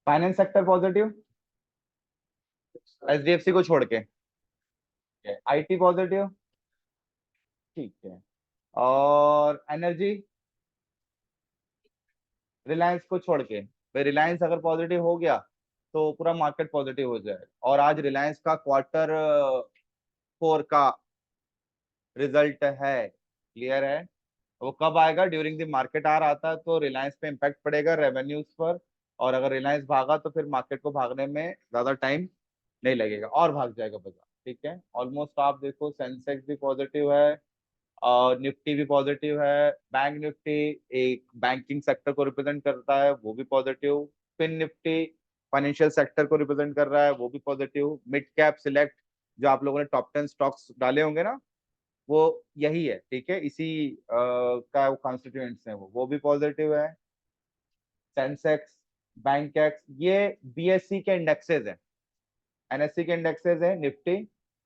Finance sector positive, HDFC को छोड़ के। आईटी पॉजिटिव, ठीक है। और एनर्जी, रिलायंस को छोड़ के। भाई रिलायंस अगर पॉजिटिव हो गया तो पूरा मार्केट पॉजिटिव हो जाएगा। और आज रिलायंस का क्वार्टर 4 का रिजल्ट है, क्लियर है। वो कब आएगा? ड्यूरिंग द मार्केट आ रहा था तो रिलायंस पे इम्पैक्ट पड़ेगा रेवेन्यूज पर। और अगर रिलायंस भागा तो फिर मार्केट को भागने में ज्यादा टाइम नहीं लगेगा और भाग जाएगा बाजार। ठीक है, ऑलमोस्ट आप देखो सेंसेक्स भी पॉजिटिव है और निफ्टी भी पॉजिटिव है। बैंक निफ्टी एक बैंकिंग सेक्टर को रिप्रेजेंट करता है, वो भी positive. Fin Nifty financial sector को रिप्रेजेंट कर रहा है, वो भी पॉजिटिव। मिड कैप सिलेक्ट जो आप लोगों ने टॉप 10 स्टॉक्स डाले होंगे ना, वो यही है। ठीक है, इसी का कॉन्स्टिट्यूएंट्स है, वो भी पॉजिटिव है। सेंसेक्स, बैंकेक्स, ये बीएससी के इंडेक्सेस हैं। एनएससी के इंडेक्सेस है निफ्टी,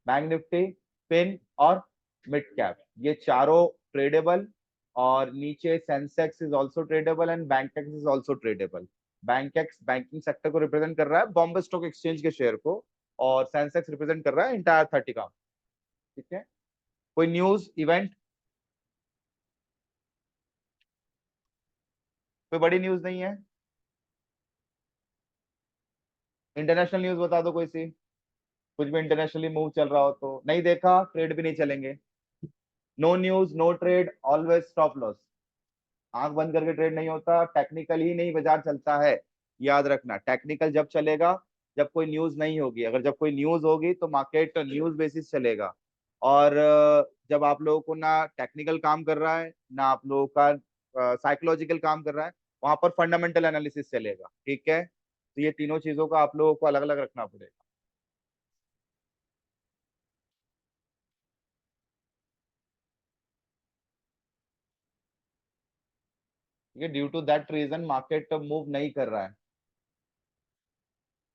बैंक निफ्टी, फिन और मिड कैप, ये चारों ट्रेडेबल। और नीचे Sensex is also tradable and Bankex is also tradable. Bankex banking sector को रिप्रेजेंट कर रहा है, बॉम्बे स्टॉक एक्सचेंज के शेयर को। और सेंसेक्स रिप्रेजेंट कर रहा है इंटायर 30 का। ठीक है, कोई न्यूज इवेंट, कोई बड़ी न्यूज नहीं है? इंटरनेशनल न्यूज बता दो कोई सी, कुछ भी इंटरनेशनली मूव चल रहा हो तो। नहीं देखा, ट्रेड भी नहीं चलेंगे। No news no trade, always stop loss. आंख बंद करके ट्रेड नहीं होता, टेक्निकल ही नहीं बाजार चलता है। याद रखना, टेक्निकल जब चलेगा जब कोई न्यूज नहीं होगी। अगर जब कोई न्यूज होगी तो मार्केट न्यूज बेसिस चलेगा। और जब आप लोगों को ना टेक्निकल काम कर रहा है ना आप लोगों का साइकोलॉजिकल काम कर रहा है, वहां पर फंडामेंटल एनालिसिस चलेगा। ठीक है, तो ये तीनों चीजों का आप लोगों को अलग अलग रखना पड़ेगा। ठीक है, due to that reason market move नहीं कर रहा है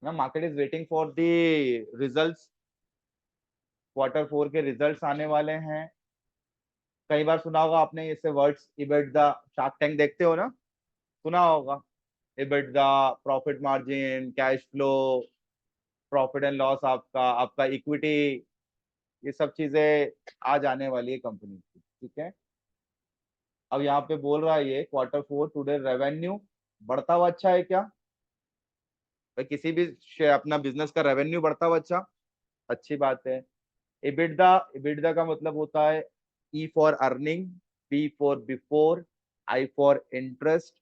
ना। Market is waiting for the results. Q4 के रिजल्ट्स आने वाले हैं। कई बार सुना होगा आपने इससे वर्ड्स, इबिटदा। शार्क टैंक देखते हो ना, सुना होगा। EBITDA, profit margin, cash flow, profit and loss, आपका आपका इक्विटी, ये सब चीजें आज आने वाली है कंपनी की। ठीक है, अब यहाँ पे बोल रहा है ये Q4 टुडे रेवेन्यू बढ़ता हुआ अच्छा है क्या? भाई किसी भी अपना बिजनेस का रेवेन्यू बढ़ता हुआ अच्छा, अच्छी बात है। इबिटदा, इबिटदा का मतलब होता है E for earning, B for before, I for interest,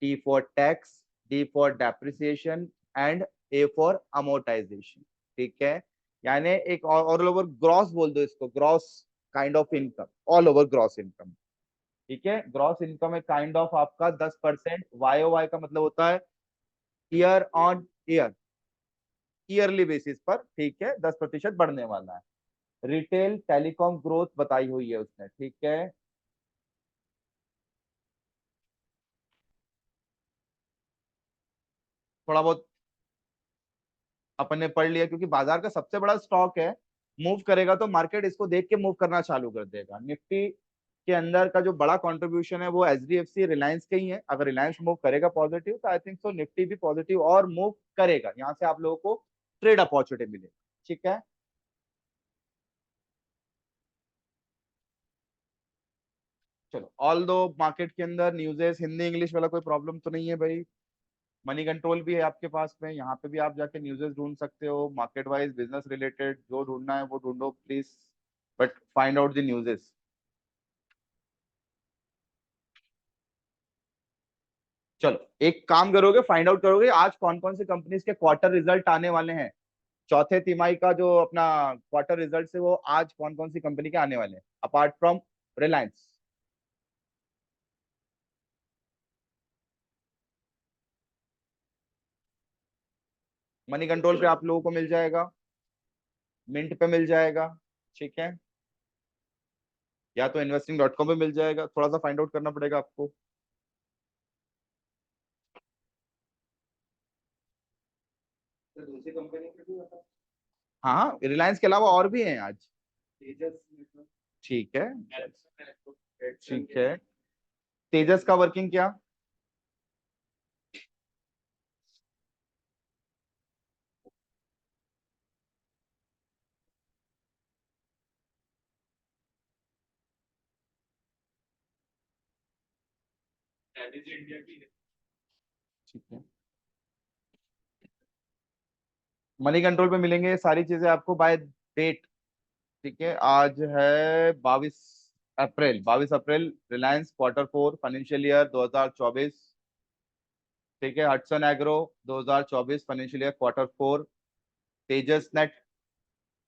T for tax, D for depreciation and A for amortisation. ठीक है, यानी एक ऑल ओवर ग्रॉस बोल दो इसको, gross kind of income, all over gross income. ठीक है, ग्रॉस इनकम एक काइंड ऑफ आपका 10%। वाई ओ वाई का मतलब होता है year on year, yearly basis पर। ठीक है, 10% बढ़ने वाला है। रिटेल टेलीकॉम ग्रोथ बताई हुई है उसने। ठीक है, थोड़ा बहुत अपन ने पढ़ लिया क्योंकि बाजार का सबसे बड़ा स्टॉक है। मूव करेगा तो मार्केट इसको देख के मूव करना चालू कर देगा। निफ्टी के अंदर का जो बड़ा कंट्रीब्यूशन है वो एचडीएफसी रिलायंस के ही है। अगर रिलायंस मूव करेगा पॉजिटिव तो आई थिंक सो निफ्टी भी पॉजिटिव और मूव करेगा। यहाँ से आप लोगों को ट्रेड अपॉर्चुनिटी मिलेगी। ठीक है, चलो। ऑल दो मार्केट के अंदर न्यूज़ेस हिंदी इंग्लिश वाला कोई प्रॉब्लम तो नहीं है भाई। मनी कंट्रोल भी है आपके पास में, यहाँ पे भी आप जाके न्यूज़ेस ढूंढ सकते हो, मार्केट वाइज बिजनेस रिलेटेड जो ढूंढना है वो ढूंढो please. But find out the न्यूज़ेस। चलो, एक काम करोगे, फाइंड आउट करोगे आज कौन कौन सी कंपनीज के क्वार्टर रिजल्ट आने वाले हैं। चौथे तिमाही का जो अपना क्वार्टर रिजल्ट है वो आज कौन कौन सी कंपनी के आने वाले हैं apart from Reliance. Money control पे आप लोगों को मिल जाएगा, मिंट पे मिल जाएगा। ठीक है, या तो investing.com पे मिल जाएगा, थोड़ा सा फाइंड आउट करना पड़ेगा आपको। तो दूसरी कंपनी के भी बता। हाँ हाँ, रिलायंस के अलावा और भी हैं आज। तेजस, ठीक है, ठीक है। तेजस का वर्किंग क्या? ठीक है, मनी कंट्रोल पे मिलेंगे सारी चीजें आपको बाय डेट। ठीक है, आज है 22 अप्रैल, 22 अप्रैल, रिलायंस Q4 फाइनेंशियल ईयर 2024। ठीक है, Hatsun agro 2024 financial year Q4, Tejas net,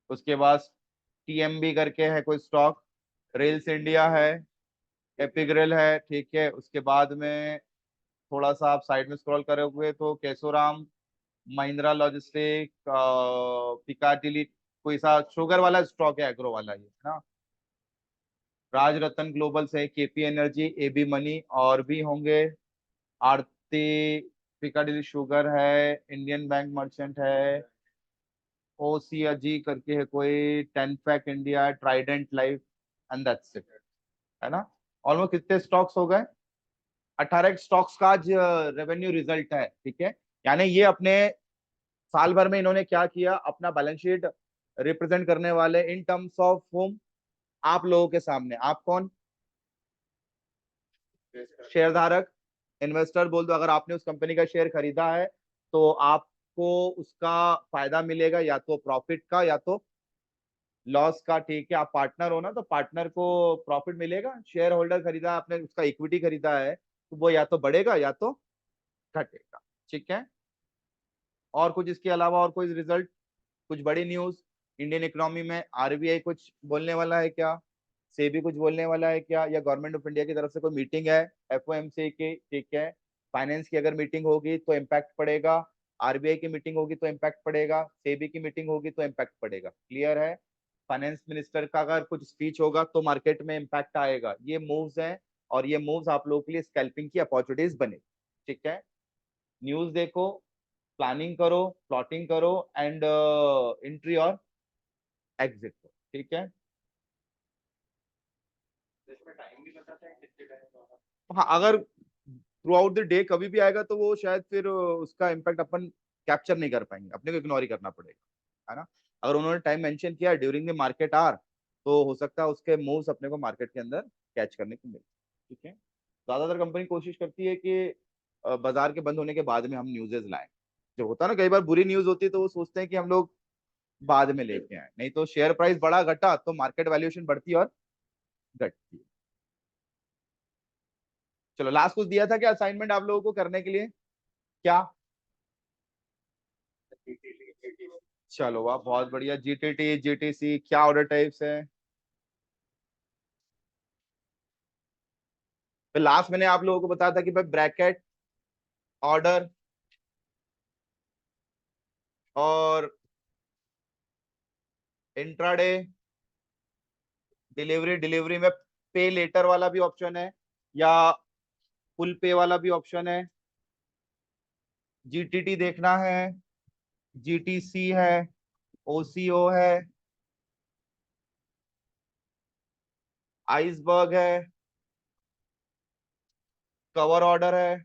उसके बाद टीएमबी करके है कोई स्टॉक, रेल्स इंडिया है, एपिग्रेल है। ठीक है, उसके बाद में थोड़ा सा आप साइड में स्क्रॉल करे हुए तो केशोराम, महिंद्रा लॉजिस्टिक, पिकाडिली, कोई सा शुगर वाला स्टॉक है, एग्रो वाला, ये है ना। राजरत्न ग्लोबल से, केपी एनर्जी, एबी मनी, और भी होंगे। आरती, पिकाडिली शुगर है, इंडियन बैंक मर्चेंट है, ओसीजी करके है कोई, ten pack India, Trident life, and that's it, है ना। ऑलमोस्ट कितने स्टॉक्स हो गए? 18 स्टॉक्स का आज रेवेन्यू रिजल्ट है। ठीक है, यानी ये अपने साल भर में इन्होंने क्या किया, अपना बैलेंस शीट रिप्रेजेंट करने वाले इन टर्म्स ऑफ होम, आप लोगों के सामने। आप कौन? शेयरधारक, इन्वेस्टर बोल दो। अगर आपने उस कंपनी का शेयर खरीदा है तो आपको उसका फायदा मिलेगा, या तो प्रॉफिट का या तो लॉस का। ठीक है, आप पार्टनर हो ना, तो पार्टनर को प्रॉफिट मिलेगा। शेयर होल्डर खरीदा है आपने, उसका इक्विटी खरीदा है, तो वो या तो बढ़ेगा या तो घटेगा। ठीक है, और कुछ इसके अलावा और कोई रिजल्ट, कुछ बड़ी न्यूज इंडियन इकोनॉमी में? आरबीआई कुछ बोलने वाला है क्या? सेबी कुछ बोलने वाला है क्या? या गवर्नमेंट ऑफ इंडिया की तरफ से कोई मीटिंग है एफओएमसी की? ठीक है, फाइनेंस की अगर मीटिंग होगी तो इम्पैक्ट पड़ेगा, आरबीआई की मीटिंग होगी तो इम्पैक्ट पड़ेगा, सेबी की मीटिंग होगी तो इम्पैक्ट पड़ेगा। क्लियर है? फाइनेंस मिनिस्टर का अगर कुछ स्पीच होगा तो मार्केट में इम्पैक्ट आएगा। ये मूव्स हैं, और ये मूव्स आप लोगों के लिए स्कैल्पिंग की अपॉर्चुनिटीज बने। ठीक है, न्यूज देखो, प्लानिंग करो, प्लॉटिंग करो, एंड एंट्री और एग्जिट को। ठीक है, हाँ, अगर थ्रू आउट द डे कभी भी आएगा तो वो शायद फिर उसका इम्पैक्ट अपन कैप्चर नहीं कर पाएंगे, अपने को इग्नोर ही करना पड़ेगा, है ना। अगर उन्होंने टाइम मेंशन किया ड्यूरिंग द मार्केट आवर, तो हो सकता है उसके मूव्स अपने को मार्केट के अंदर कैच करने को मिले। ठीक है, ज्यादातर कंपनी कोशिश करती है कि बाजार के बंद होने के बाद में हम न्यूज़ेस लाएं। जो होता है ना, कई बार बुरी न्यूज होती है तो वो सोचते हैं कि हम लोग बाद में लेके आए, नहीं तो शेयर प्राइस बढ़ा घटा तो मार्केट वैल्यूएशन बढ़ती है और घटती है। चलो, लास्ट कुछ दिया था क्या असाइनमेंट आप लोगों को करने के लिए? क्या? चलो वाह, बहुत बढ़िया। जीटीटी, जीटीसी क्या ऑर्डर टाइप्स है? फिर लास्ट मैंने आप लोगों को बताया था कि भाई ब्रैकेट, ऑर्डर, और इंट्राडे, डिलीवरी। डिलीवरी में पे लेटर वाला भी ऑप्शन है, या फुल पे वाला भी ऑप्शन है। जीटीटी देखना है, जीटीसी है, ओसीओ है, आइसबर्ग है, कवर ऑर्डर है,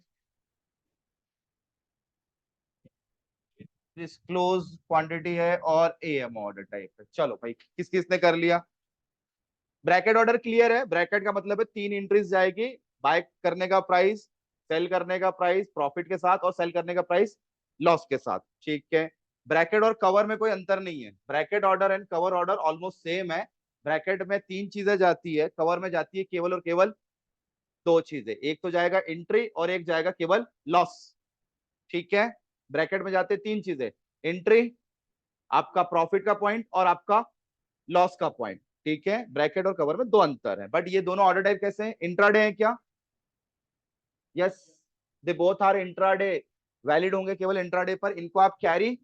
डिस्क्लोज क्वांटिटी है, और एएम ऑर्डर टाइप है। चलो भाई, किस किसने कर लिया? ब्रैकेट ऑर्डर क्लियर है? ब्रैकेट का मतलब है तीन एंट्रीज जाएगी, बाय करने का प्राइस, सेल करने का प्राइस प्रॉफिट के साथ, और सेल करने का प्राइस लॉस के साथ। ठीक है, ब्रैकेट और कवर में कोई अंतर नहीं है, bracket order and cover order almost same है। ब्रैकेट में तीन चीजें जाती है, कवर में जाती है केवल और केवल दो चीजें, एक तो जाएगा एंट्री और एक जाएगा केवल लॉस। ठीक है, ब्रैकेट में जाते तीन चीजें, एंट्री, आपका प्रॉफिट का पॉइंट, और आपका लॉस का पॉइंट। ठीक है, ब्रैकेट और कवर में दो अंतर है, बट ये दोनों ऑर्डर टाइप कैसे हैं? इंट्राडे है क्या? Yes, they both are intraday, valid होंगे केवल इंट्राडे पर। इनको आप कैरी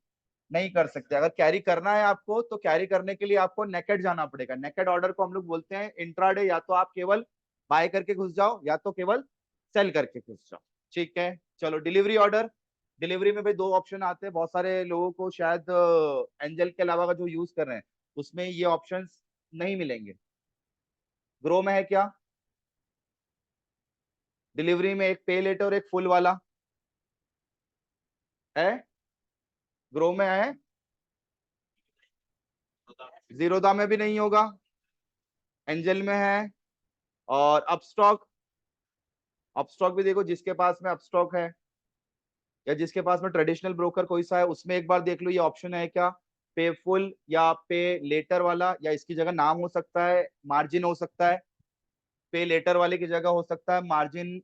नहीं कर सकते। अगर कैरी करना है आपको तो कैरी करने के लिए आपको नेकेड जाना पड़ेगा। नेकेड ऑर्डर को हम लोग बोलते हैं इंट्राडे, या तो आप केवल बाय करके घुस जाओ या तो केवल सेल करके घुस जाओ। ठीक है, चलो डिलीवरी ऑर्डर। डिलीवरी में भाई दो ऑप्शन आते हैं, बहुत सारे लोगों को शायद एंजल के अलावा का जो यूज कर रहे हैं उसमें ये ऑप्शंस नहीं मिलेंगे। ग्रो में है क्या? डिलीवरी में एक पे लेटर और एक फुल वाला है, ग्रो में है। जीरोधा में भी नहीं होगा, एंजल में है, और अपस्टॉक अपस्टॉक भी देखो, जिसके पास में अपस्टॉक है या जिसके पास में ट्रेडिशनल ब्रोकर कोई सा है, उसमें एक बार देख लो ये ऑप्शन है क्या, पे फुल या पे लेटर वाला, या इसकी जगह नाम हो सकता है मार्जिन हो सकता है, पे लेटर वाले की जगह हो सकता है मार्जिन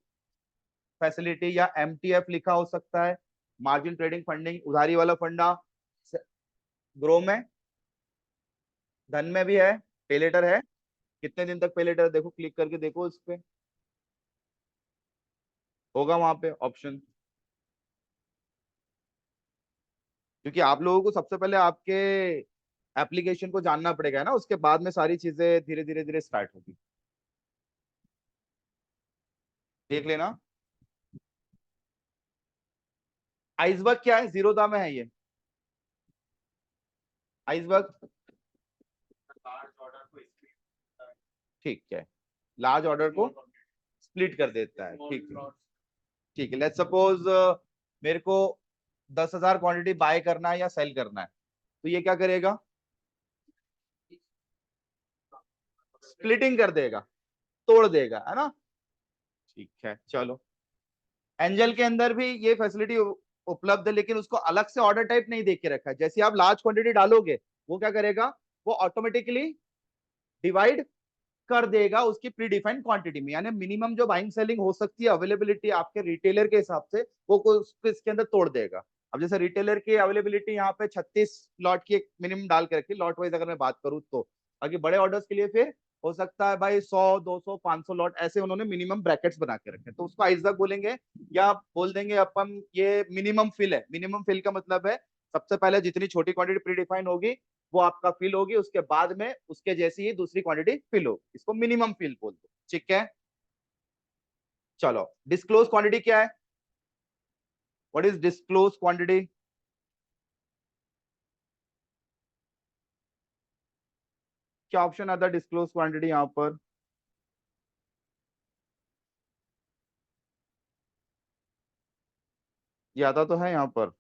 फैसिलिटी या एमटीएफ लिखा हो सकता है, मार्जिन ट्रेडिंग फंडिंग, उधारी वाला फंडा। ग्रो में, धन में भी है, पे लेटर है। कितने दिन तक पे लेटर है देखो, क्लिक करके देखो इस पे, होगा वहां पे ऑप्शन। क्योंकि आप लोगों को सबसे पहले आपके एप्लीकेशन को जानना पड़ेगा ना, उसके बाद में सारी चीजें धीरे धीरे धीरे स्टार्ट होगी। देख लेना। आइसबर्ग क्या है, जीरोधा में है ये आइसबर्ग। ठीक है, लार्ज ऑर्डर को स्प्लिट कर देता है, ठीक है। ठीक है, लेट्स सपोज मेरे को 10,000 क्वांटिटी बाय करना है या सेल करना है, तो ये क्या करेगा, स्प्लिटिंग कर देगा, तोड़ देगा, है ना। ठीक है चलो, एंजल के अंदर भी ये फैसिलिटी उपलब्ध है, लेकिन उसको अलग से ऑर्डर टाइप नहीं देख के रखा है। जैसे आप लार्ज क्वांटिटी डालोगे, वो क्या करेगा, वो ऑटोमेटिकली डिवाइड कर देगा उसकी प्री डिफाइंड क्वांटिटी में, यानी मिनिमम जो बाइंग सेलिंग हो सकती है अवेलेबिलिटी आपके रिटेलर के हिसाब से, वो उसको इसके अंदर तोड़ देगा। अब जैसे रिटेलर की अवेलेबिलिटी यहाँ पे 36 लॉट की एक मिनिमम डाल के रखी, लॉट वाइज अगर मैं बात करूँ तो। बाकी बड़े ऑर्डर्स के लिए फिर हो सकता है भाई 100 200 500 लॉट, ऐसे उन्होंने मिनिमम ब्रैकेट्स बना के रखे, तो उसको आइसबर्ग बोलेंगे। या बोल देंगे अपन ये मिनिमम फिल है। मिनिमम फिल का मतलब है सबसे पहले जितनी छोटी क्वांटिटी प्री डिफाइन होगी वो आपका फिल होगी, उसके बाद में उसके जैसी ही दूसरी क्वांटिटी फिल होगी, इसको मिनिमम फिल बोल दो। ठीक है चलो, डिस्क्लोज क्वांटिटी क्या है, व्हाट इज डिस्क्लोज क्वांटिटी। क्या ऑप्शन आता है डिस्क्लोज क्वांटिटी यहाँ पर, ये आता तो है यहाँ पर,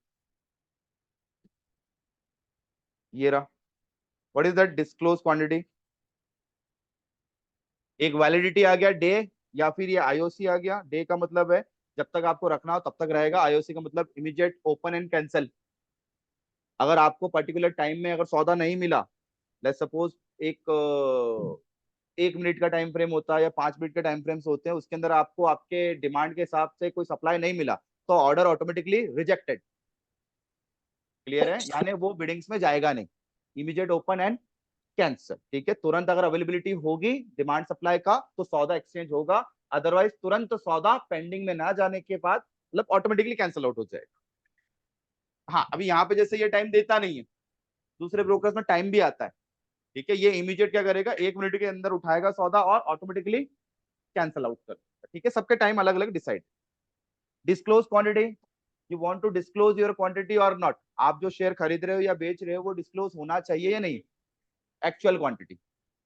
ये रहा। What is that disclose quantity, एक वैलिडिटी आ गया डे, या फिर ये आईओसी आ गया। डे का मतलब है जब तक आपको रखना हो तब तक रहेगा, आईओसी का मतलब इमीडिएट ओपन एंड कैंसिल। अगर आपको पर्टिकुलर टाइम में अगर सौदा नहीं मिला, लेट्स सपोज एक 1 मिनट का टाइम फ्रेम होता है या 5 मिनट के टाइम फ्रेम्स होते हैं, उसके अंदर आपको आपके डिमांड के हिसाब से कोई सप्लाई नहीं मिला, तो ऑर्डर ऑटोमेटिकली रिजेक्टेड। क्लियर है, यानी वो बिडिंग्स में जाएगा नहीं, इमीडिएट ओपन एंड कैंसिल। ठीक है, तुरंत अगर अवेलेबिलिटी होगी डिमांड सप्लाई का तो सौदा एक्सचेंज होगा, अदरवाइज तुरंत सौदा पेंडिंग में ना जाने के बाद मतलब ऑटोमेटिकली कैंसिल आउट हो जाएगा। हाँ, अभी यहाँ पे जैसे ये टाइम देता नहीं है, दूसरे ब्रोकर्स में टाइम भी आता है। ठीक है, ये इमीडिएट क्या करेगा, 1 मिनट के अंदर उठाएगा सौदा और ऑटोमेटिकली कैंसिल आउट कर देगा। ठीक है, सबके टाइम अलग अलग decide. Disclose quantity, you want to disclose your quantity और नॉट, आप जो शेयर खरीद रहे हो या बेच रहे हो वो डिस्क्लोज होना चाहिए या नहीं, एक्चुअल क्वांटिटी,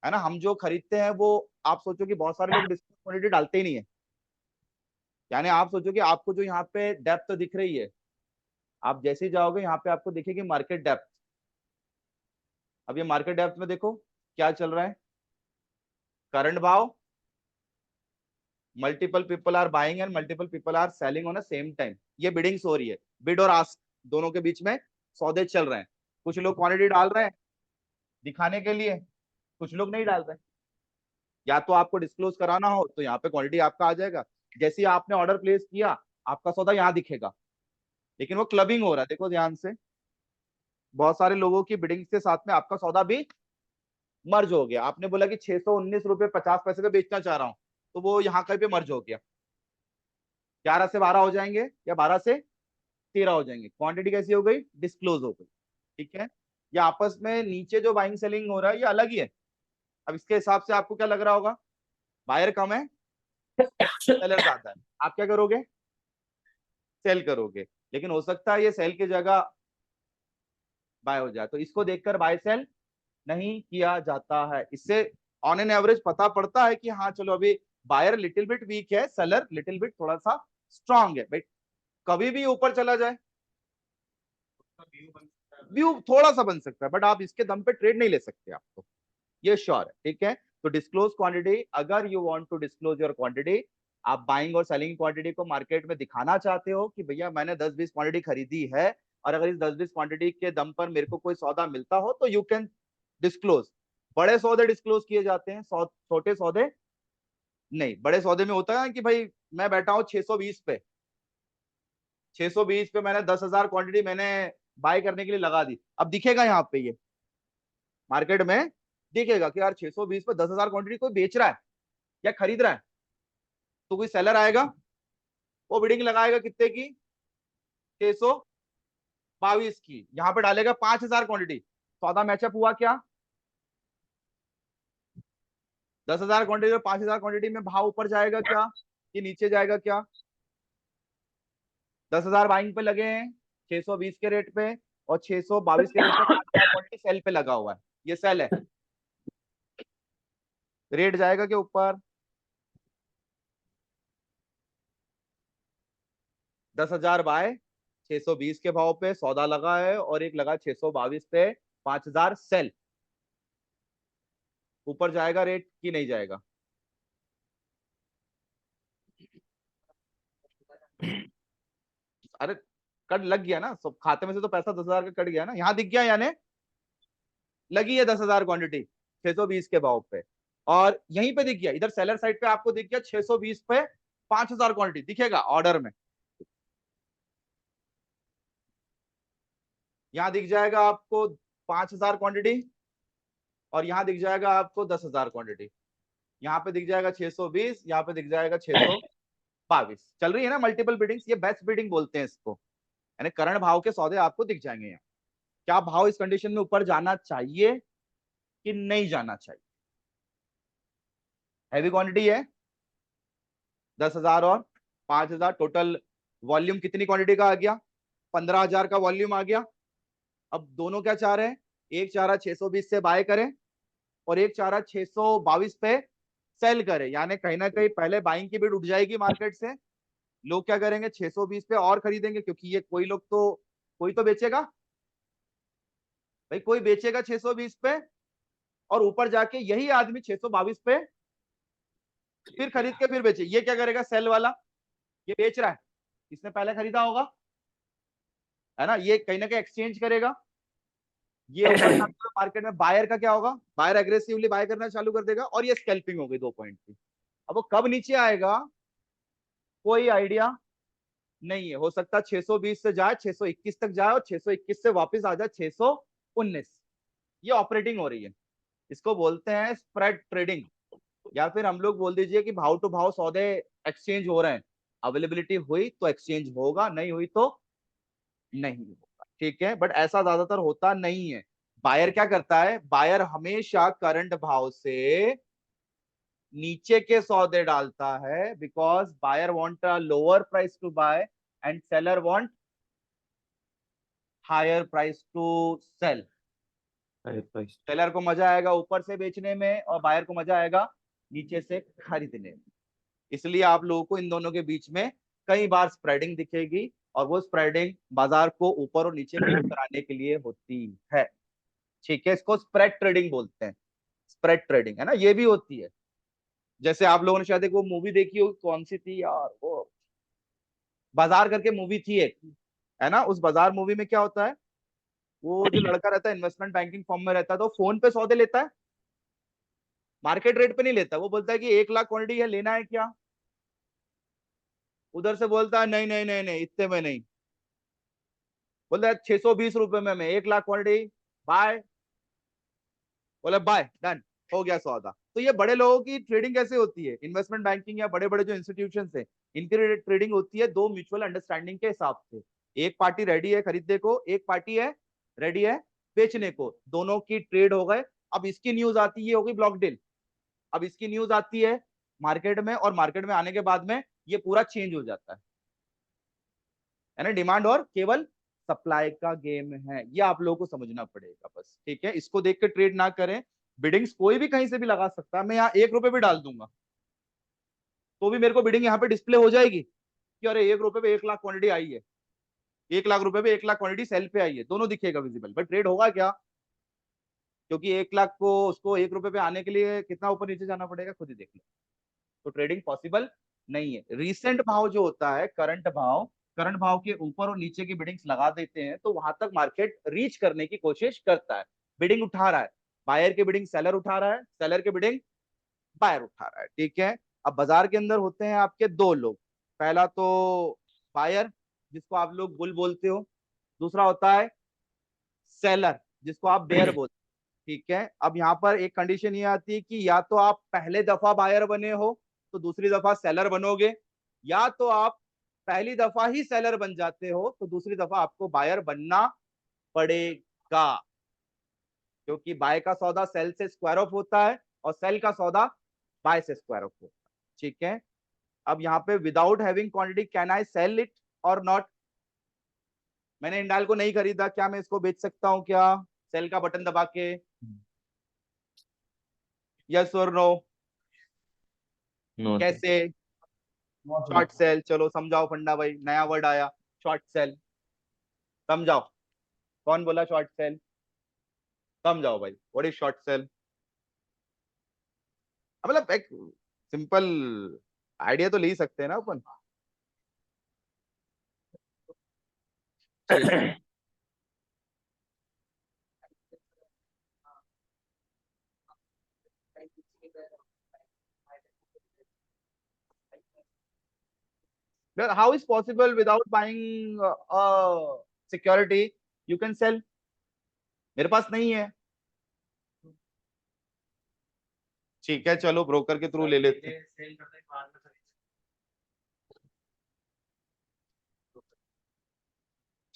है ना। हम जो खरीदते हैं वो, आप सोचो कि बहुत सारे लोग डिस्क्लोज क्वांटिटी डालते ही नहीं है। यानी आप सोचो कि आपको जो यहाँ पे डेप्थ दिख रही है, आप जैसे ही जाओगे यहाँ पे आपको दिखेगी मार्केट डेप्थ। अब ये मार्केट डेप्थ में देखो क्या चल रहा है, करंट भाव, multiple people are buying and multiple people are selling on a same time, ये बिडिंग्स हो रही है, बिड और आस्क दोनों के बीच में सौदे चल रहे हैं। कुछ लोग क्वांटिटी डाल रहे हैं दिखाने के लिए, कुछ लोग नहीं डाल रहे हैं। या तो आपको डिस्क्लोज कराना हो तो यहाँ पे क्वांटिटी आपका आ जाएगा, जैसे ही आपने ऑर्डर प्लेस किया आपका सौदा यहाँ दिखेगा, लेकिन वो क्लबिंग हो रहा है, देखो ध्यान से, बहुत सारे लोगों की बिडिंग्स के साथ में आपका सौदा भी मर्ज हो गया। आपने बोला कि 619 रुपए 50 पैसे पे बेचना चाह रहा हूं, तो वो यहाँ कहीं पे मर्ज हो गया, 11 से 12 हो जाएंगे या 12 से 13 हो जाएंगे, क्वांटिटी कैसी हो गई, डिस्क्लोज हो गई। ठीक है, ये आपस में नीचे जो बाइंग सेलिंग हो रहा है ये अलग ही है। अब इसके हिसाब से आपको क्या लग रहा होगा, बायर कम है सेलर ज्यादा है, आप क्या करोगे, सेल करोगे। लेकिन हो सकता है ये सेल की जगह बाय हो जाए, तो इसको देखकर बाय सेल नहीं किया जाता है। इससे ऑन एन एवरेज पता पड़ता है कि हाँ चलो अभी बायर लिटिल बिट वीक है, सेलर लिटिल बिट थोड़ा सा स्ट्रांग है। भाई कभी भी ऊपर चला जाए, व्यू थोड़ा सा बन सकता है, बट आप इसके दम पे ट्रेड नहीं ले सकते आप तो, ये श्योर है। ठीक है, तो डिस्क्लोज क्वांटिटी, अगर you want to disclose your quantity आप बाइंग और सेलिंग क्वांटिटी को मार्केट में दिखाना चाहते हो कि भैया मैंने 10-20 क्वांटिटी खरीदी है, और अगर इस 10-20 क्वांटिटी के दम पर मेरे को कोई सौदा मिलता हो तो यू कैन डिस्क्लोज। बड़े सौदे डिस्क्लोज किए जाते हैं, छोटे सौदे नहीं। बड़े सौदे में होता है कि भाई मैं बैठा हूं 620 पे, 620 पे मैंने 10,000 क्वांटिटी मैंने बाय करने के लिए लगा दी। अब दिखेगा यहाँ पे, ये मार्केट में दिखेगा कि यार 620 पे 10,000 क्वांटिटी कोई बेच रहा है या खरीद रहा है, तो कोई सेलर आएगा, वो बिडिंग लगाएगा कितने की, 622 की, यहाँ पे डालेगा 5,000 क्वांटिटी। सौदा मैचअप हुआ क्या, 10,000 क्वांटिटी और 5,000 क्वांटिटी में भाव ऊपर जाएगा क्या कि नीचे जाएगा क्या। 10,000 बाइंग पे लगे हैं 620 के रेट पे, और 622 के रेट पे 5,000 क्वांटिटी सेल पे लगा हुआ है, ये सेल है। रेट जाएगा के ऊपर, 10,000 बाय 620 के भाव पे सौदा लगा है, और एक लगा 622 पे 5,000 सेल, ऊपर जाएगा रेट कि नहीं जाएगा। अरे कट लग गया ना, सब खाते में से तो पैसा 10,000 का कट गया ना, यहाँ दिख गया, यानी लगी है 10,000 क्वांटिटी 620 के भाव पे, और यहीं पे दिख गया, इधर सेलर साइड पे आपको दिख गया 620 पे 5,000 क्वांटिटी दिखेगा ऑर्डर में। यहाँ दिख जाएगा आपको 5,000 क्वांटिटी, और यहाँ दिख जाएगा आपको 10,000 क्वांटिटी। यहाँ पे दिख जाएगा 620, यहाँ पे दिख जाएगा 622। चल रही है ना मल्टीपल बिडिंग्स, ये बेस्ट बिडिंग बोलते हैं इसको, यानी करंट भाव के सौदे आपको दिख जाएंगे यहाँ। क्या भाव इस कंडीशन में ऊपर जाना चाहिए कि नहीं जाना चाहिए। हैवी क्वांटिटी है 10,000 और 5,000, टोटल वॉल्यूम कितनी क्वांटिटी का आ गया, 15,000 का वॉल्यूम आ गया। अब दोनों क्या चाह रहे हैं, एक चाह रहा 620 से बाय करें, और एक चाह रहा 622 पे सेल करें, यानी कहीं ना कहीं पहले बाइंग की बिड उठ जाएगी मार्केट से, लोग क्या करेंगे 620 पे और खरीदेंगे, क्योंकि ये कोई तो बेचेगा भाई, कोई बेचेगा 620 पे, और ऊपर जाके यही आदमी 622 पे फिर खरीद के फिर बेचे। ये क्या करेगा, सेल वाला ये बेच रहा है, इसने पहले खरीदा होगा, है ना, ये कहीं ना कहीं एक्सचेंज करेगा, ये ऊपर जाकर मार्केट में बायर का क्या होगा, बायर एग्रेसिवली बाय करना चालू कर देगा, और ये स्कैल्पिंग हो गई 2 पॉइंट की। अब वो कब नीचे आएगा कोई आइडिया नहीं है, हो सकता है 620 से जाए 621 तक जाए, और 621 से वापस आ जाए 619। ये ऑपरेटिंग हो रही है, इसको बोलते हैं स्प्रेड ट्रेडिंग, या फिर हम लोग बोल दीजिए कि भाव टू भाव सौदे एक्सचेंज हो रहे हैं, अवेलेबिलिटी हुई तो एक्सचेंज होगा, नहीं हुई तो नहीं होगा, ठीक है। बट ऐसा ज्यादातर होता नहीं है। बायर क्या करता है, बायर हमेशा करंट भाव से नीचे के सौदे डालता है, because buyer want a lower price to buy and seller want higher price to sell. Seller को मजा आएगा ऊपर से बेचने में, और बायर को मजा आएगा नीचे से खरीदने में। इसलिए आप लोगों को इन दोनों के बीच में कई बार स्प्रेडिंग दिखेगी, और वो स्प्रेडिंग बाजार को ऊपर और नीचे मूव कराने के लिए होती है, ठीक है। इसको स्प्रेड ट्रेडिंग बोलते हैं, स्प्रेड ट्रेडिंग, है ना, ये भी होती है। जैसे आप लोगों ने शायद एक वो मूवी देखी हो, कौन सी थी यार, वो बाजार करके मूवी थी एक, है ना, उस बाजार मूवी में क्या होता है, वो जो लड़का रहता है इन्वेस्टमेंट बैंकिंग फर्म में रहता है, तो फोन पे सौदे लेता है, मार्केट रेट पे नहीं लेता। वो बोलता है कि 1 लाख क्वांटिटी है, लेना है क्या, उधर से बोलता है नहीं नहीं नहीं नहीं इतने में नहीं, बोलता है 620 रुपए में, 1 लाख क्वांटिटी बाय, बोला बाय डन, हो गया सौदा। तो ये बड़े लोगों की ट्रेडिंग कैसे होती है, इन्वेस्टमेंट बैंकिंग या बड़े बड़े जो इंस्टीट्यूशन है, इनकी ट्रेडिंग होती है दो म्यूचुअल अंडरस्टैंडिंग के हिसाब से। एक पार्टी रेडी है खरीदने को, एक पार्टी है रेडी है बेचने को, दोनों की ट्रेड हो गए। अब इसकी न्यूज आती है, ये होगी ब्लॉक डील। अब इसकी न्यूज आती है मार्केट में, और मार्केट में आने के बाद में ये पूरा चेंज हो जाता है ना, डिमांड और केवल सप्लाई का गेम है, ये आप लोगों को समझना पड़ेगा बस, ठीक है। इसको देख के ट्रेड ना करें, बिडिंग्स कोई भी कहीं से भी लगा सकता है, मैं यहाँ 1 रुपए भी डाल दूंगा तो भी मेरे को बिडिंग यहाँ पे डिस्प्ले हो जाएगी कि अरे 1 रुपए पे 1 लाख क्वांटिटी आई है, 1 लाख रुपए पे 1 लाख क्वांटिटी सेल पे आई है, दोनों दिखेगा विजिबल, बट ट्रेड होगा क्या, क्योंकि 1 लाख को उसको 1 रुपए पे आने के लिए कितना ऊपर नीचे जाना पड़ेगा, खुद ही देख लो। तो ट्रेडिंग पॉसिबल नहीं है। रिसेंट भाव जो होता है, करंट भाव के ऊपर और नीचे की बिडिंग्स लगा देते हैं तो वहां तक मार्केट रीच करने की कोशिश करता है। बिडिंग उठा रहा है, बायर की बिडिंग सेलर उठा रहा है, सेलर की बिडिंग बायर उठा रहा है, ठीक है। अब बाजार के अंदर होते हैं आपके दो लोग, पहला तो बायर जिसको आप लोग बुल बोलते हो, दूसरा होता है सेलर जिसको आप बेयर बोलते हो, ठीक है। अब यहाँ पर एक कंडीशन ये आती है कि या तो आप पहले दफा बायर बने हो तो दूसरी दफा सेलर बनोगे, या तो आप पहली दफा ही सेलर बन जाते हो तो दूसरी दफा आपको बायर बनना पड़ेगा, क्योंकि बाय का सौदा सेल से स्क्वायर ऑफ होता है और सेल का सौदा बाय से स्क्वायर ऑफ होता है, ठीक है। अब यहाँ पे without having quantity can I sell it और नॉट, मैंने इंडाल को नहीं खरीदा, क्या मैं इसको बेच सकता हूँ क्या सेल का बटन दबा के? यस और नो? No sir. कैसे? शॉर्ट सेल, चलो समझाओ फंडा भाई, नया वर्ड आया शॉर्ट सेल, समझाओ। कौन बोला शॉर्ट सेल? समझाओ भाई, व्हाट इज शॉर्ट सेल? मतलब एक सिंपल आइडिया तो ले ही सकते हैं ना अपन। ठीक है। How is possible without buying security you can sell? मेरे पास नहीं है, ठीक है, चलो ब्रोकर के थ्रू ले लेते हैं।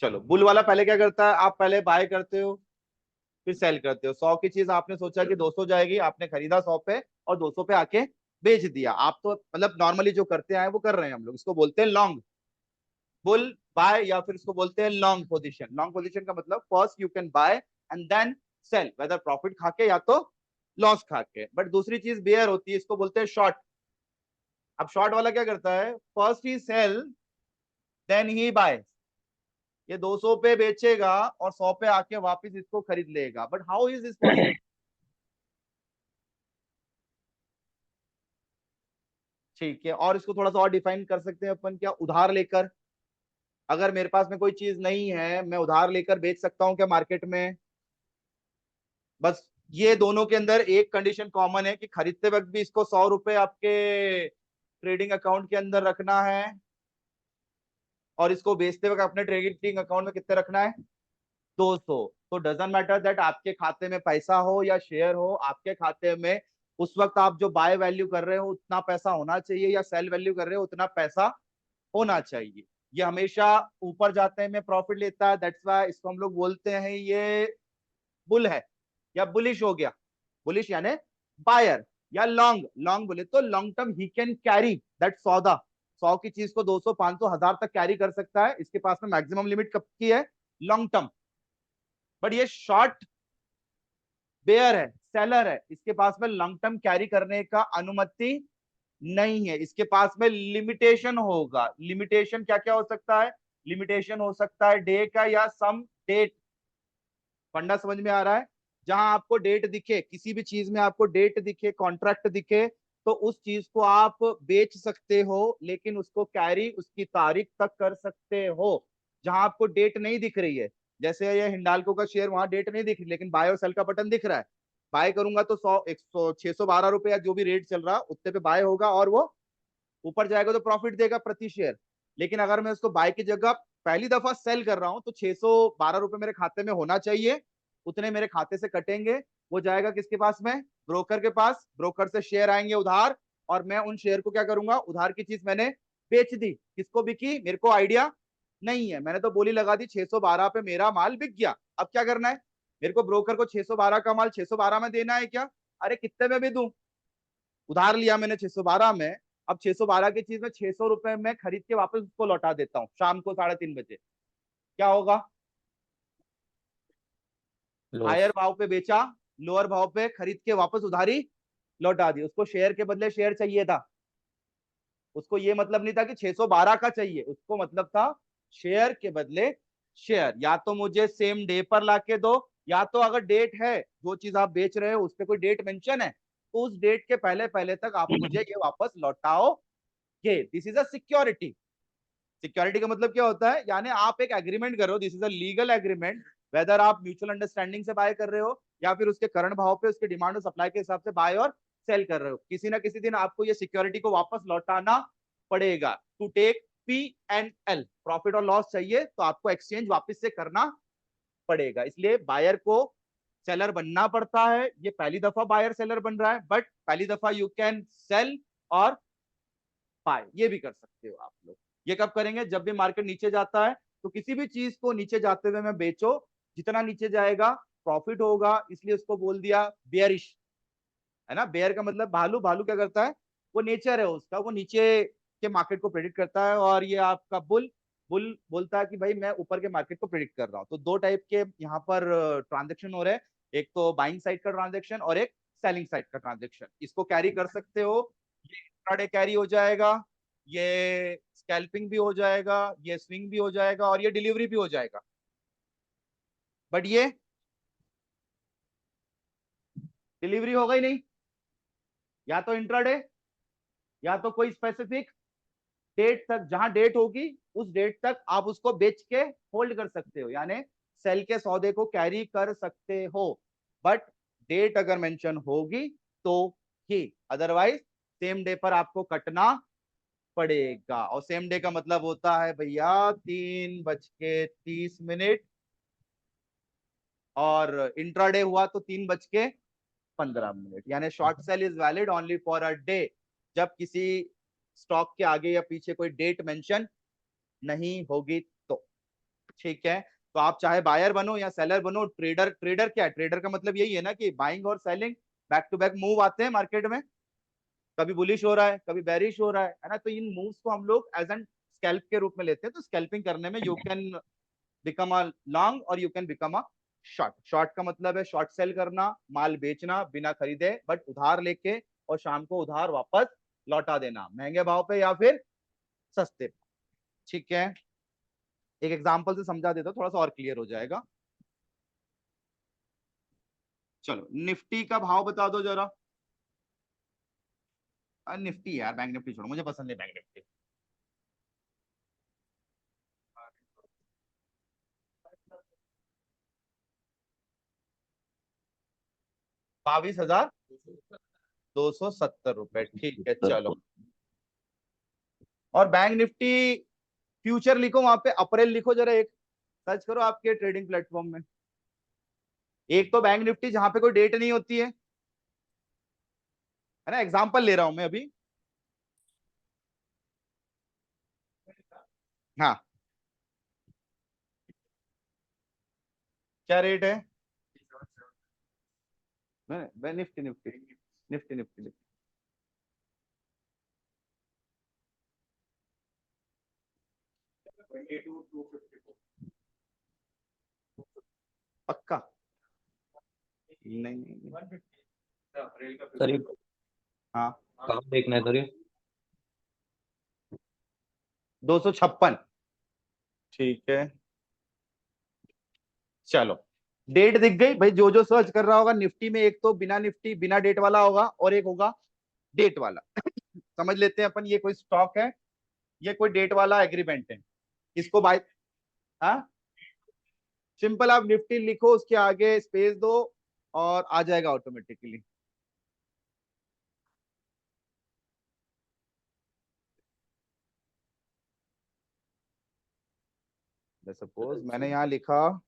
चलो, बुल वाला पहले क्या करता है, आप पहले बाय करते हो फिर सेल करते हो। 100 की चीज आपने सोचा कि 200 जाएगी, आपने खरीदा 100 पे और 200 पे आके बेच दिया। आप तो मतलब नॉर्मली जो करते आए वो कर रहे हैं, हम लोग इसको बोलते हैं लॉन्ग बुल बाय, या फिर इसको बोलते हैं लॉन्ग पोजीशन। लॉन्ग पोजीशन का मतलब first you can buy and then sell, whether profit खाके या तो लॉस खाके। बट दूसरी चीज बेयर होती है, इसको बोलते हैं शॉर्ट। अब शॉर्ट वाला क्या करता है, first he sell then he buy, ये 200 पे बेचेगा और 100 पे आके वापस इसको खरीद लेगा। But how is this possible? ठीक है, और इसको थोड़ा सा और डिफाइन कर सकते हैं अपन क्या, उधार लेकर। अगर मेरे पास में कोई चीज नहीं है, मैं उधार लेकर बेच सकता हूँ क्या मार्केट में? बस ये दोनों के अंदर एक कंडीशन कॉमन है कि खरीदते वक्त भी इसको 100 रुपए आपके ट्रेडिंग अकाउंट के अंदर रखना है और इसको बेचते वक्त अपने ट्रेडिंग अकाउंट में कितने रखना है, 200। तो डजंट मैटर दैट आपके खाते में पैसा हो या शेयर हो, आपके खाते में उस वक्त आप जो बाय वैल्यू कर रहे हो उतना पैसा होना चाहिए या सेल वैल्यू कर रहे हो उतना पैसा होना चाहिए। ये हमेशा ऊपर जाते में प्रॉफिट लेता है, दैट्स व्हाई इसको हम लोग बोलते हैं ये बुल है या बुलिश हो गया। बुलिश यानी बायर, या लॉन्ग, लॉन्ग बोले तो long term he can carry that सौदा। 100 की चीज को 200 500 1000 तक कैरी कर सकता है, इसके पास में मैक्सिमम लिमिट कब की है, लॉन्ग टर्म। बट ये शॉर्ट बेयर है, सेलर है, इसके पास में लॉन्ग टर्म कैरी करने का अनुमति नहीं है, इसके पास में लिमिटेशन होगा। लिमिटेशन क्या क्या हो सकता है, लिमिटेशन हो सकता है डे का या सम डेट। फंडा समझ में आ रहा है? जहां आपको डेट दिखे, किसी भी चीज में आपको डेट दिखे, कॉन्ट्रैक्ट दिखे, तो उस चीज को आप बेच सकते हो लेकिन उसको कैरी उसकी तारीख तक कर सकते हो। जहां आपको डेट नहीं दिख रही है, जैसे ये हिंडाल्को का शेयर, वहां डेट नहीं दिख रही लेकिन बाय और सेल का बटन दिख रहा है, बाय करूंगा तो 100 612 रुपए या जो भी रेट चल रहा उतने पे बाय होगा और वो ऊपर जाएगा तो प्रॉफिट देगा प्रति शेयर। लेकिन अगर मैं उसको बाय की जगह पहली दफा सेल कर रहा हूं तो 612 रुपए मेरे खाते में होना चाहिए, उतने मेरे खाते से कटेंगे, वो जाएगा किसके पास में, ब्रोकर के पास। ब्रोकर से शेयर आएंगे उधार और मैं उन शेयर को क्या करूंगा, उधार की चीज मैंने बेच दी, किसको बिकी मेरे को आइडिया नहीं है, मैंने तो बोली लगा दी 612 पे मेरा माल बिक गया। अब क्या करना है मेरे को, ब्रोकर को 612 का माल 612 में देना है क्या? अरे कितने में भी दूं, उधार लिया मैंने 612 में, अब 612 की चीज में 600 रुपए में खरीद के वापस उसको लौटा देता हूँ शाम को 3:30 बजे, क्या होगा? लॉस। हायर भाव पे बेचा, लोअर भाव पे खरीद के वापस उधारी लौटा दी। उसको शेयर के बदले शेयर चाहिए था, उसको ये मतलब नहीं था कि 612 का चाहिए, उसको मतलब था शेयर के बदले शेयर। या तो मुझे सेम डे पर लाके दो, या तो अगर डेट है जो चीज आप बेच रहे हो उस पर कोई डेट मेंशन है तो उस डेट के पहले पहले तक आप मुझे ये वापस लौटाओ ये this is a security. Security का मतलब क्या होता है, यानी आप एक एग्रीमेंट कर रहे हो, this is a legal agreement, whether आप म्यूचुअल अंडरस्टैंडिंग से बाय कर रहे हो या फिर उसके करंट भाव पे उसके डिमांड और सप्लाई के हिसाब से बाय और सेल कर रहे हो, किसी ना किसी दिन आपको ये सिक्योरिटी को वापस लौटाना पड़ेगा। टू टेक P&L, प्रॉफिट और लॉस चाहिए तो आपको एक्सचेंज वापस से करना पड़ेगा। इसलिए बायर को सेलर बनना पड़ता है। ये पहली दफा बायर सेलर बन रहा है, बट पहली दफा यू कैन सेल और बाय, ये भी कर सकते हो आप लोग। ये कब करेंगे, जब भी मार्केट नीचे जाता है तो किसी भी चीज को नीचे जाते हुए में बेचो, जितना नीचे जाएगा प्रॉफिट होगा, इसलिए उसको बोल दिया बेयरिश, है ना। बेयर का मतलब भालू, भालू क्या करता है, वो नेचर है उसका, वो नीचे के मार्केट को प्रेडिक्ट करता है। और ये आपका बुल, बुल बोलता है कि भाई मैं ऊपर के मार्केट को प्रेडिक्ट कर रहा हूँ। तो दो टाइप के यहाँ पर ट्रांजेक्शन हो रहे हैं, एक तो बाइंग साइड का ट्रांजेक्शन और एक सेलिंग साइड का ट्रांजेक्शन। इसको कैरी कर सकते हो, ये इंट्राडे कैरी हो जाएगा, ये स्कैल्पिंग भी हो जाएगा, ये स्विंग भी हो जाएगा और ये डिलीवरी भी हो जाएगा। बट ये डिलीवरी होगा ही नहीं, या तो इंट्राडे या तो कोई स्पेसिफिक डेट तक, जहां डेट होगी उस डेट तक आप उसको बेच के होल्ड कर सकते हो, यानी सेल के सौदे को कैरी कर सकते हो। बट डेट अगर मेंशन होगी तो ही, अदरवाइज सेम डे पर आपको कटना पड़ेगा। और सेम डे का मतलब होता है भैया 3:30, और इंट्राडे हुआ तो 3:15, यानी short cell is valid only for a day, जब किसी स्टॉक के आगे या पीछे कोई डेट मेंशन नहीं होगी तो। ठीक है, तो आप चाहे बायर बनो या सेलर बनो, ट्रेडर, ट्रेडर क्या है, ट्रेडर का मतलब यही है ना कि बाइंग और selling back to back move आते हैं मार्केट में, कभी बुलिश हो रहा है कभी बेरिश हो रहा है ना। तो इन मूव्स को हम लोग एज एन स्कैल्प के रूप में लेते हैं। तो स्कैल्पिंग करने में you can become a long और you can become a short. Short का मतलब है शॉर्ट सेल करना, माल बेचना बिना खरीदे बट उधार लेके, और शाम को उधार वापस लौटा देना, महंगे भाव पे या फिर सस्ते। ठीक है, एक एग्जांपल से समझा देता हूं, थोड़ा सा और क्लियर हो जाएगा। चलो निफ्टी का भाव बता दो जरा। निफ्टी यार, बैंक निफ्टी छोड़ो, मुझे पसंद है बैंक निफ्टी। 22,270 रुपए, ठीक है चलो। और बैंक निफ्टी फ्यूचर लिखो, वहां पे अप्रैल लिखो जरा, एक सर्च करो आपके ट्रेडिंग प्लेटफॉर्म में। एक तो बैंक निफ्टी जहां पे कोई डेट नहीं होती है ना, एग्जांपल ले रहा हूं मैं अभी। हाँ, क्या रेट है, निफ्टी निफ्टी निफ्टी निफ्टी, पक्का नहीं, नहीं। सर ये हाँ, कहाँ देखना है सर ये? 256, ठीक है चलो। डेट दिख गई भाई, जो जो सर्च कर रहा होगा निफ्टी में, एक तो बिना निफ्टी बिना डेट वाला होगा और एक होगा डेट वाला। समझ लेते हैं अपन, ये कोई स्टॉक है, ये कोई डेट वाला एग्रीमेंट है, इसको बाय, हाँ सिंपल, आप निफ्टी लिखो उसके आगे स्पेस दो और आ जाएगा ऑटोमेटिकली। सपोज मैंने यहाँ लिखा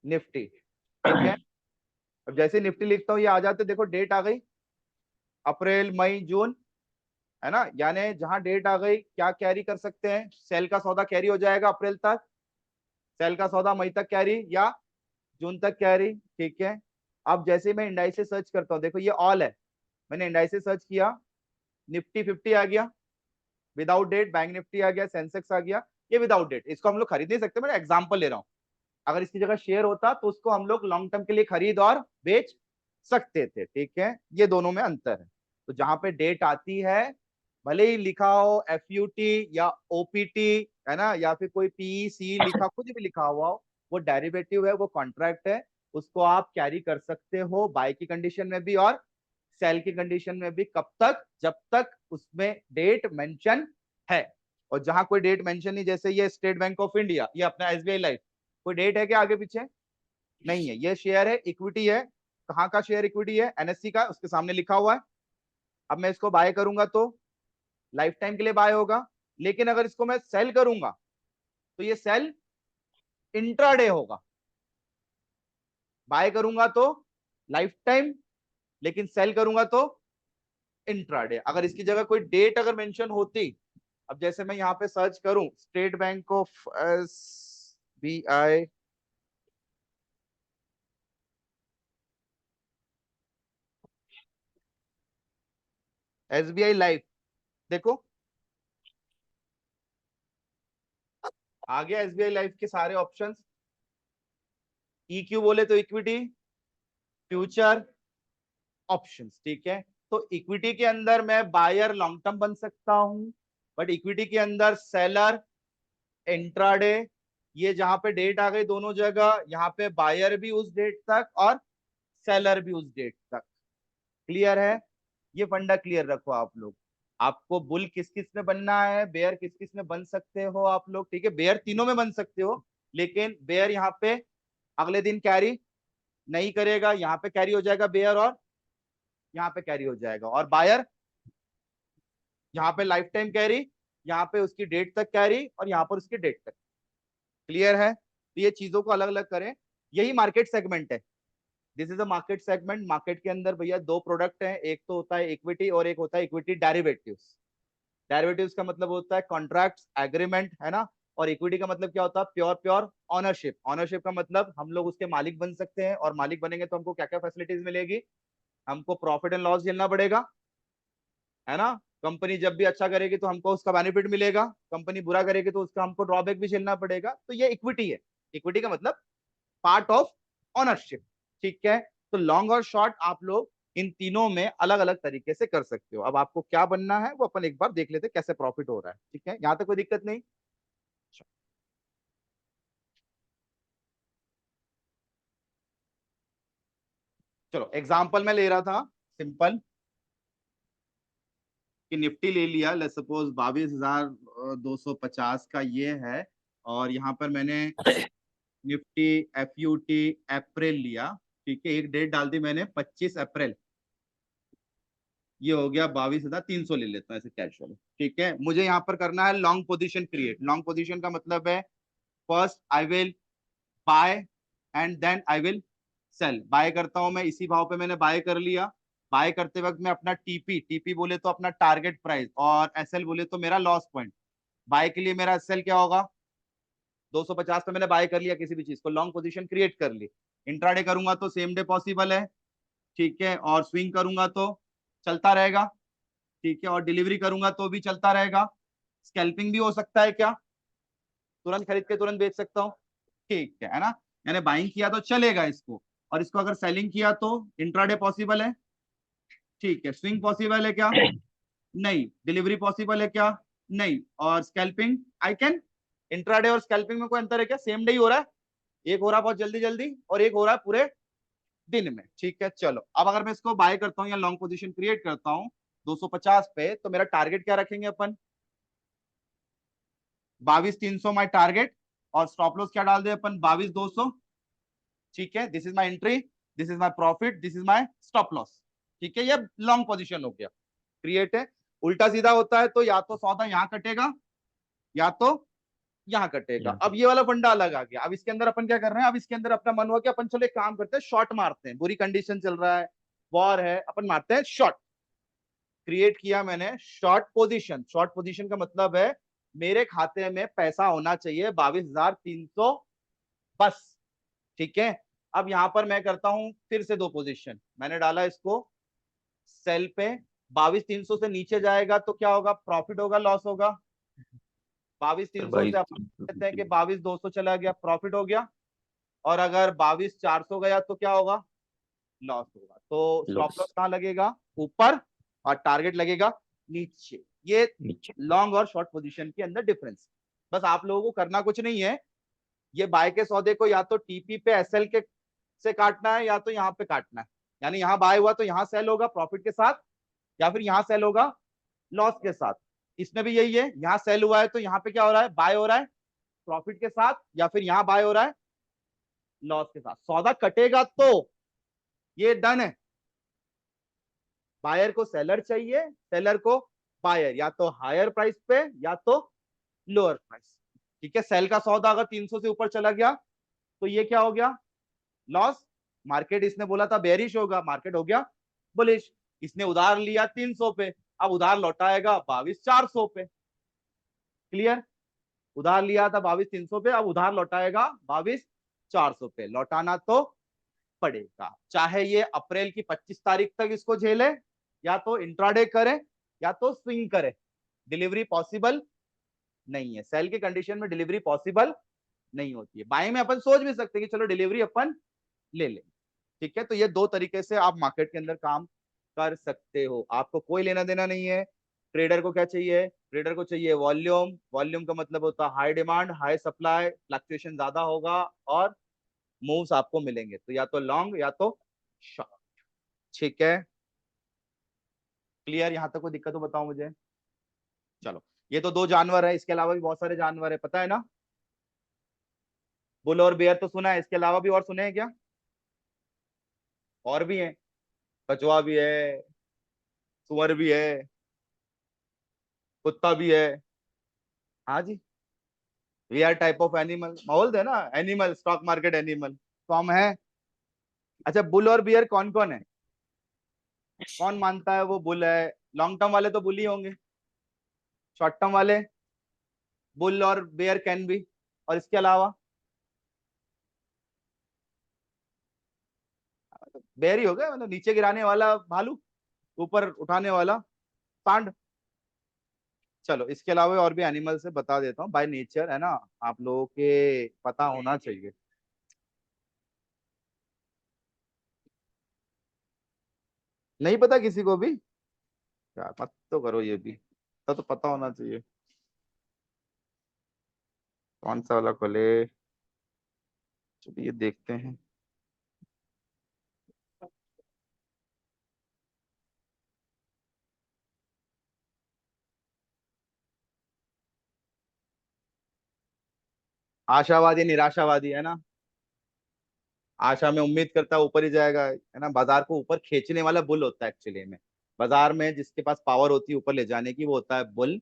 निफ्टी, ठीक है। अब जैसे निफ्टी लिखता हूँ ये आ जाते, देखो डेट आ गई, अप्रैल मई जून, है ना। यानी जहां डेट आ गई क्या कैरी कर सकते हैं, सेल का सौदा कैरी हो जाएगा अप्रैल तक, सेल का सौदा मई तक कैरी या जून तक कैरी, ठीक है। अब जैसे मैं इंडाइसेस सर्च करता हूँ, देखो ये ऑल है, मैंने इंडाइसेस सर्च किया, निफ्टी 50 आ गया विदाउट डेट, बैंक निफ्टी आ गया, सेंसेक्स आ गया, ये विदाउट डेट। इसको हम लोग खरीद नहीं सकते, मैं एग्जांपल ले रहा हूँ। अगर इसकी जगह शेयर होता तो उसको हम लोग लॉन्ग टर्म के लिए खरीद और बेच सकते थे, ठीक है। ये दोनों में अंतर है। तो जहां पे डेट आती है, भले ही लिखा हो FUT या OPT, है ना, या फिर कोई PEC लिखा, कुछ भी लिखा हुआ हो, वो डेरिवेटिव है, वो कॉन्ट्रैक्ट है, उसको आप कैरी कर सकते हो बाय की कंडीशन में भी और सेल की कंडीशन में भी कब तक, जब तक उसमें डेट मेंशन है। और जहां कोई डेट मेंशन नहीं, जैसे ये स्टेट बैंक ऑफ इंडिया, ये अपना एसबीआई लाइफ, कोई डेट है क्या आगे पीछे? नहीं है। ये शेयर है, इक्विटी है। कहाँ का शेयर इक्विटी है? एनएससी का, उसके सामने लिखा हुआ है। अब मैं इसको बाय करूंगा तो लाइफ टाइम के लिए बाय होगा, लेकिन अगर इसको मैं सेल करूंगा तो ये सेल इंट्राडे होगा। बाय करूंगा तो लाइफ टाइम, लेकिन सेल करूंगा तो इंट्राडे। अगर इसकी जगह कोई डेट अगर मेंशन होती, अब जैसे मैं यहाँ पे सर्च करूं state bank of SBI, SBI life, देखो आ गया एसबीआई लाइफ के सारे ऑप्शंस। EQ बोले तो इक्विटी, फ्यूचर, ऑप्शंस, ठीक है। तो इक्विटी के अंदर मैं बायर लॉन्ग टर्म बन सकता हूं, बट इक्विटी के अंदर सेलर, इंट्राडे, ये जहां पे डेट आ गई दोनों जगह, यहाँ पे बायर भी उस डेट तक और सेलर भी उस डेट तक। क्लियर है? ये फंडा क्लियर रखो आप लोग। आपको बुल किस किस में बनना है, बेयर किस किस में बन सकते हो आप लोग, ठीक है। बेयर तीनों में बन सकते हो, लेकिन बेयर यहाँ पे अगले दिन कैरी नहीं करेगा, यहाँ पे कैरी हो जाएगा बेयर, और यहाँ पे कैरी हो जाएगा। और बायर यहाँ पे लाइफ टाइम कैरी, यहाँ पे उसकी डेट तक कैरी, और यहाँ पर उसकी डेट तक। क्लियर है? तो ये चीजों को अलग अलग करें। यही मार्केट सेगमेंट है। This is a market segment. Market के अंदर भैया दो प्रोडक्ट हैं, एक तो होता है इक्विटी और एक होता है इक्विटी डेरिवेटिव्स। डेरिवेटिव्स का मतलब होता है कॉन्ट्रैक्ट्स, एग्रीमेंट, है ना। और इक्विटी का मतलब क्या होता है? Pure pure ownership. ऑनरशिप का मतलब हम लोग उसके मालिक बन सकते हैं, और मालिक बनेंगे तो हमको क्या क्या फैसिलिटीज मिलेगी? हमको प्रॉफिट एंड लॉस झेलना पड़ेगा, है ना। कंपनी जब भी अच्छा करेगी तो हमको उसका बेनिफिट मिलेगा, कंपनी बुरा करेगी तो उसका हमको ड्रॉबैक भी झेलना पड़ेगा। तो ये इक्विटी है। इक्विटी का मतलब पार्ट ऑफ ऑनरशिप, ठीक है। तो लॉन्ग और शॉर्ट आप लोग इन तीनों में अलग अलग तरीके से कर सकते हो। अब आपको क्या बनना है वो अपन एक बार देख लेते हैं, कैसे प्रॉफिट हो रहा है, ठीक है। यहां तक कोई दिक्कत नहीं? चलो एग्जांपल मैं ले रहा था सिंपल, कि निफ्टी ले लिया, लेट्स सपोज 22,250 का ये है, और यहाँ पर मैंने निफ्टी FUT अप्रैल लिया, ठीक है। एक डेट डाल दी मैंने 25 अप्रैल, ये हो गया 22,300 ले लेता हूँ ऐसे कैजुअल, ठीक है। मुझे यहाँ पर करना है long position create. Long position का मतलब है first I will buy and then I will sell. Buy करता हूं मैं, इसी भाव पे मैंने बाय कर लिया। बाय करते वक्त मैं अपना टीपी, टीपी बोले तो अपना टारगेट प्राइस, और एसएल बोले तो मेरा लॉस पॉइंट। बाय के लिए मेरा एसएल क्या होगा? 250 पे मैंने बाय कर लिया किसी भी चीज को, लॉन्ग पोजीशन क्रिएट कर ली। इंट्राडे करूंगा तो सेम डे पॉसिबल है, ठीक है। और स्विंग करूंगा तो चलता रहेगा, ठीक है। और डिलीवरी करूंगा तो भी चलता रहेगा। स्कैल्पिंग भी हो सकता है क्या? तुरंत खरीद के तुरंत बेच सकता हूँ, ठीक है ना। मैंने बाइंग किया तो चलेगा इसको, और इसको अगर सेलिंग किया तो इंट्राडे पॉसिबल है, ठीक है। स्विंग पॉसिबल है क्या? नहीं। डिलीवरी पॉसिबल है क्या? नहीं। और स्कैल्पिंग आई कैन। इंट्राडे और स्कैल्पिंग में कोई अंतर है क्या? सेम डे ही हो रहा है। एक हो रहा है बहुत जल्दी जल्दी, और एक हो रहा है पूरे दिन में, ठीक है। चलो अब अगर मैं इसको बाय करता हूँ या लॉन्ग पोजीशन क्रिएट करता हूँ 250 पे, तो मेरा टारगेट क्या रखेंगे अपन? 22,300 माई टारगेट, और स्टॉप लॉस क्या डाल दे अपन? 22,200, ठीक है। This is my entry, this is my profit, this is my stop loss, ठीक है। ये लॉन्ग पोजीशन हो गया, क्रिएट है। उल्टा सीधा होता है तो या तो सौदा यहां कटेगा या तो यहां कटेगा। अब ये वाला फंडा अलग आ गया। अब इसके अंदर अपन क्या कर रहे हैं? अब इसके अंदर अपना मन हुआ कि अपन चलो एक काम करते हैं, शॉर्ट मारते हैं। बुरी कंडीशन चल रहा है, वॉर है, अपन मारते हैं शॉर्ट। क्रिएट किया मैंने शॉर्ट पोजीशन। शॉर्ट पोजीशन का मतलब है मेरे खाते में पैसा होना चाहिए 22,300 बस, ठीक है। अब यहां पर मैं करता हूं फिर से दो पोजीशन, मैंने डाला इसको सेल पे। 22,300 से नीचे जाएगा तो क्या होगा? प्रॉफिट होगा, लॉस होगा? बाईस सर तीन सौ से 22 अपन कहते हैं कि 22,200 चला गया, प्रॉफिट हो गया। और अगर 22,400 गया तो क्या होगा? लॉस होगा। तो स्टॉप लॉस लॉस कहाँ लगेगा? ऊपर, और टारगेट लगेगा नीचे। ये नीचे। लॉन्ग और शॉर्ट पोजीशन के अंदर डिफरेंस। बस आप लोगों को करना कुछ नहीं है, ये बाय के सौदे को या तो टीपी पे एसएल के से काटना है, या तो यहाँ पे काटना है, यानी यहाँ बाय हुआ तो यहाँ सेल होगा प्रॉफिट के साथ, या फिर यहाँ सेल होगा लॉस के साथ। इसमें भी यही है, यहाँ सेल हुआ है तो यहाँ पे क्या हो रहा है, बाय हो रहा है प्रॉफिट के साथ, या फिर यहाँ बाय हो रहा है लॉस के साथ। सौदा कटेगा तो ये डन है। बायर को सेलर चाहिए, सेलर को बायर, या तो हायर प्राइस पे या तो लोअर प्राइस। ठीक है, सेल का सौदा अगर 300 से ऊपर चला गया तो ये क्या हो गया, लॉस। मार्केट इसने बोला था बेरिश होगा, मार्केट हो गया बुलिश। इसने उधार लिया 300 पे, अब उधार लौटाएगा 22,400 पे। क्लियर, उधार लिया था 22,300 पे, अब उधार लौटाएगा 22,400 पे। लौटाना तो पड़ेगा, चाहे ये अप्रैल की 25 तारीख तक इसको झेले, या तो इंट्राडे करे, या तो स्विंग करे। डिलीवरी पॉसिबल नहीं है, सेल की कंडीशन में डिलीवरी पॉसिबल नहीं होती है। बाय में अपन सोच भी सकते हैं कि चलो डिलीवरी अपन ले लें। ठीक है, तो ये दो तरीके से आप मार्केट के अंदर काम कर सकते हो, आपको कोई लेना देना नहीं है। ट्रेडर को क्या चाहिए, ट्रेडर को चाहिए वॉल्यूम। वॉल्यूम का मतलब होता है high demand high supply, fluctuation ज्यादा होगा और मूव्स आपको मिलेंगे, तो या तो लॉन्ग या तो शॉर्ट। ठीक है, क्लियर, यहां तक कोई दिक्कत हो बताओ मुझे। चलो, ये तो दो जानवर है, इसके अलावा भी बहुत सारे जानवर है, पता है ना। बुल और बेयर तो सुना है, इसके अलावा भी और सुने हैं क्या, और भी हैं, कछुआ भी है, सुअर भी है, कुत्ता भी है। हाँ जी, we are type of animal, बोलते हैं ना एनिमल, स्टॉक मार्केट एनिमल, तो हम है। अच्छा, बुल और बियर कौन कौन है, कौन मानता है वो बुल है। लॉन्ग टर्म वाले तो बुल ही होंगे, शॉर्ट टर्म वाले बुल और बेयर कैन बी, और इसके अलावा बेयर ही हो गया, मतलब नीचे गिराने वाला भालू, ऊपर उठाने वाला सांड। चलो, इसके अलावा और भी एनिमल से बता देता हूँ, बाय नेचर है ना, आप लोगों के पता होना चाहिए। नहीं पता किसी को भी, यार मत तो करो ये भी, तो पता होना चाहिए। कौन सा वाला खोले, चलिए देखते हैं। आशावादी निराशावादी है ना, आशा में उम्मीद करता है ऊपर ही जाएगा, है ना। बाजार को ऊपर खींचने वाला बुल होता है एक्चुअली में। बाजार में जिसके पास पावर होती है ऊपर ले जाने की वो होता है बुल।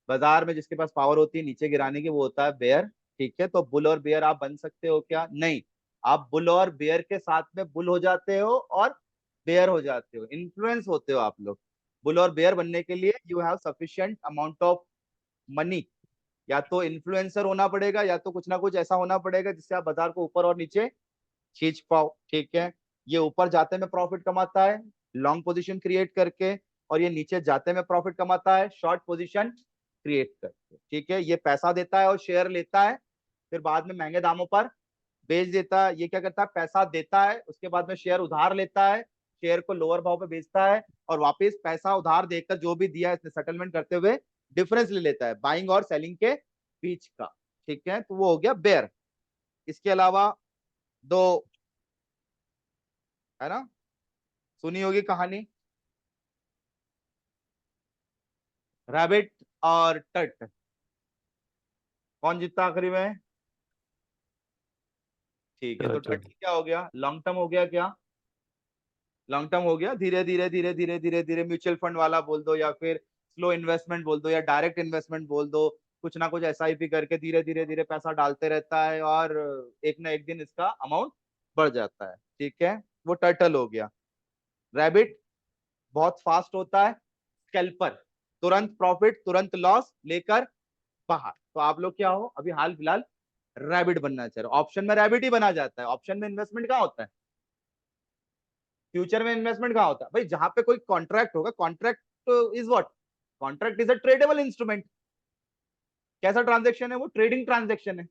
बाजार में जिसके पास पावर होती है नीचे गिराने की वो होता है बेयर। ठीक है, तो बुल और बेयर आप बन सकते हो क्या, नहीं। आप बुल और बेयर के साथ में बुल हो जाते हो और बेयर हो जाते हो, इन्फ्लुएंस होते हो आप लोग। बुल और बेयर बनने के लिए you have sufficient amount of money, या तो इन्फ्लुएंसर होना पड़ेगा, या तो कुछ ना कुछ ऐसा होना पड़ेगा जिससे आप बाजार को ऊपर और नीचे खींच पाओ। ठीक है, ये ऊपर जाते में प्रॉफिट कमाता है लॉन्ग पोजीशन क्रिएट करके, और ये नीचे जाते में प्रॉफिट कमाता है शॉर्ट पोजीशन क्रिएट करके। ठीक है, ये पैसा देता है और शेयर लेता है, फिर बाद में महंगे दामों पर बेच देता है। ये क्या करता है, पैसा देता है, उसके बाद में शेयर उधार लेता है, शेयर को लोअर भाव पे बेचता है, और वापस पैसा उधार देकर जो भी दिया है इसने सेटलमेंट करते हुए डिफरेंस ले लेता है बाइंग और सेलिंग के बीच का। ठीक है, तो वो हो गया बेयर। इसके अलावा दो, है ना, सुनी होगी कहानी, रैबिट और टट, कौन जीतता आखिरी में। ठीक है, तो अच्छा। टट क्या हो गया, लॉन्ग टर्म हो गया क्या, लॉन्ग टर्म हो गया। धीरे धीरे धीरे धीरे धीरे धीरे म्यूचुअल फंड वाला बोल दो, या फिर स्लो इन्वेस्टमेंट बोल दो, या डायरेक्ट इन्वेस्टमेंट बोल दो, कुछ ना कुछ एसआईपी करके धीरे धीरे धीरे पैसा डालते रहता है, और एक ना एक दिन इसका अमाउंट बढ़ जाता है। ठीक है, वो टर्टल हो गया। रैबिट बहुत फास्ट होता है, स्कैल्पर, तुरंत प्रॉफिट तुरंत लॉस लेकर बाहर। तो आप लोग क्या हो, अभी हाल फिलहाल रैबिट बनना चाह रहे हो। ऑप्शन में रैबिट ही बना जाता है, ऑप्शन में इन्वेस्टमेंट कहाँ होता है, फ्यूचर में इन्वेस्टमेंट कहाँ होता है भाई, जहां पे कोई कॉन्ट्रैक्ट होगा। Contract is what, contract is a tradable instrument. कैसा ट्रांजेक्शन है वो, ट्रेडिंग ट्रांजेक्शन है।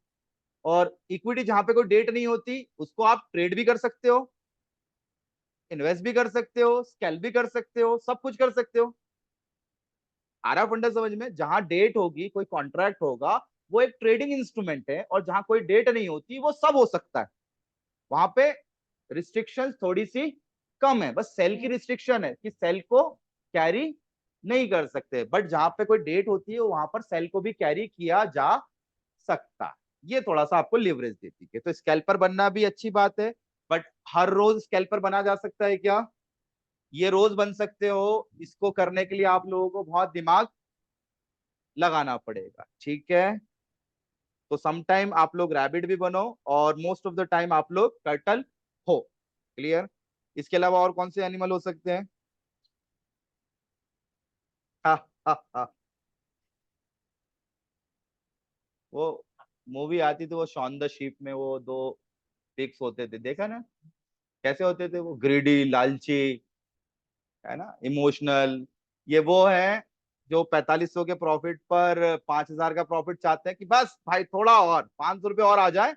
और इक्विटी जहां पे कोई डेट नहीं होती उसको आप ट्रेड भी कर सकते हो, इन्वेस्ट भी कर सकते हो, स्कैल भी कर सकते हो, सब कुछ कर सकते हो। आरा फंडा समझ में, जहां डेट होगी कोई कॉन्ट्रैक्ट होगा वो एक ट्रेडिंग इंस्ट्रूमेंट है, और जहां कोई डेट नहीं होती वो सब हो सकता है। वहां पे रिस्ट्रिक्शंस थोड़ी सी कम है, बस सेल की रिस्ट्रिक्शन है कि सेल को कैरी नहीं कर सकते, बट जहां पे कोई डेट होती है वहां पर सेल को भी कैरी किया जा सकता है। ये थोड़ा सा आपको लिवरेज देती है। तो स्कैल्पर बनना भी अच्छी बात है, बट हर रोज स्कैल्पर बना जा सकता है क्या? ये रोज बन सकते हो, इसको करने के लिए आप लोगों को बहुत दिमाग लगाना पड़ेगा, ठीक है? तो सम टाइम आप लोग रैबिट भी बनो और मोस्ट ऑफ द टाइम आप लोग टर्टल हो। क्लियर? इसके अलावा और कौन से एनिमल हो सकते हैं? हा, हा, हा। वो मूवी आती थी वो शॉन द शीप में, वो दो पिग्स होते थे, देखा ना? कैसे होते थे वो? ग्रीडी, लालची, है ना, इमोशनल। ये वो है जो 4500 के प्रॉफिट पर 5000 का प्रॉफिट चाहते हैं कि बस भाई थोड़ा और 500 रुपये और आ जाए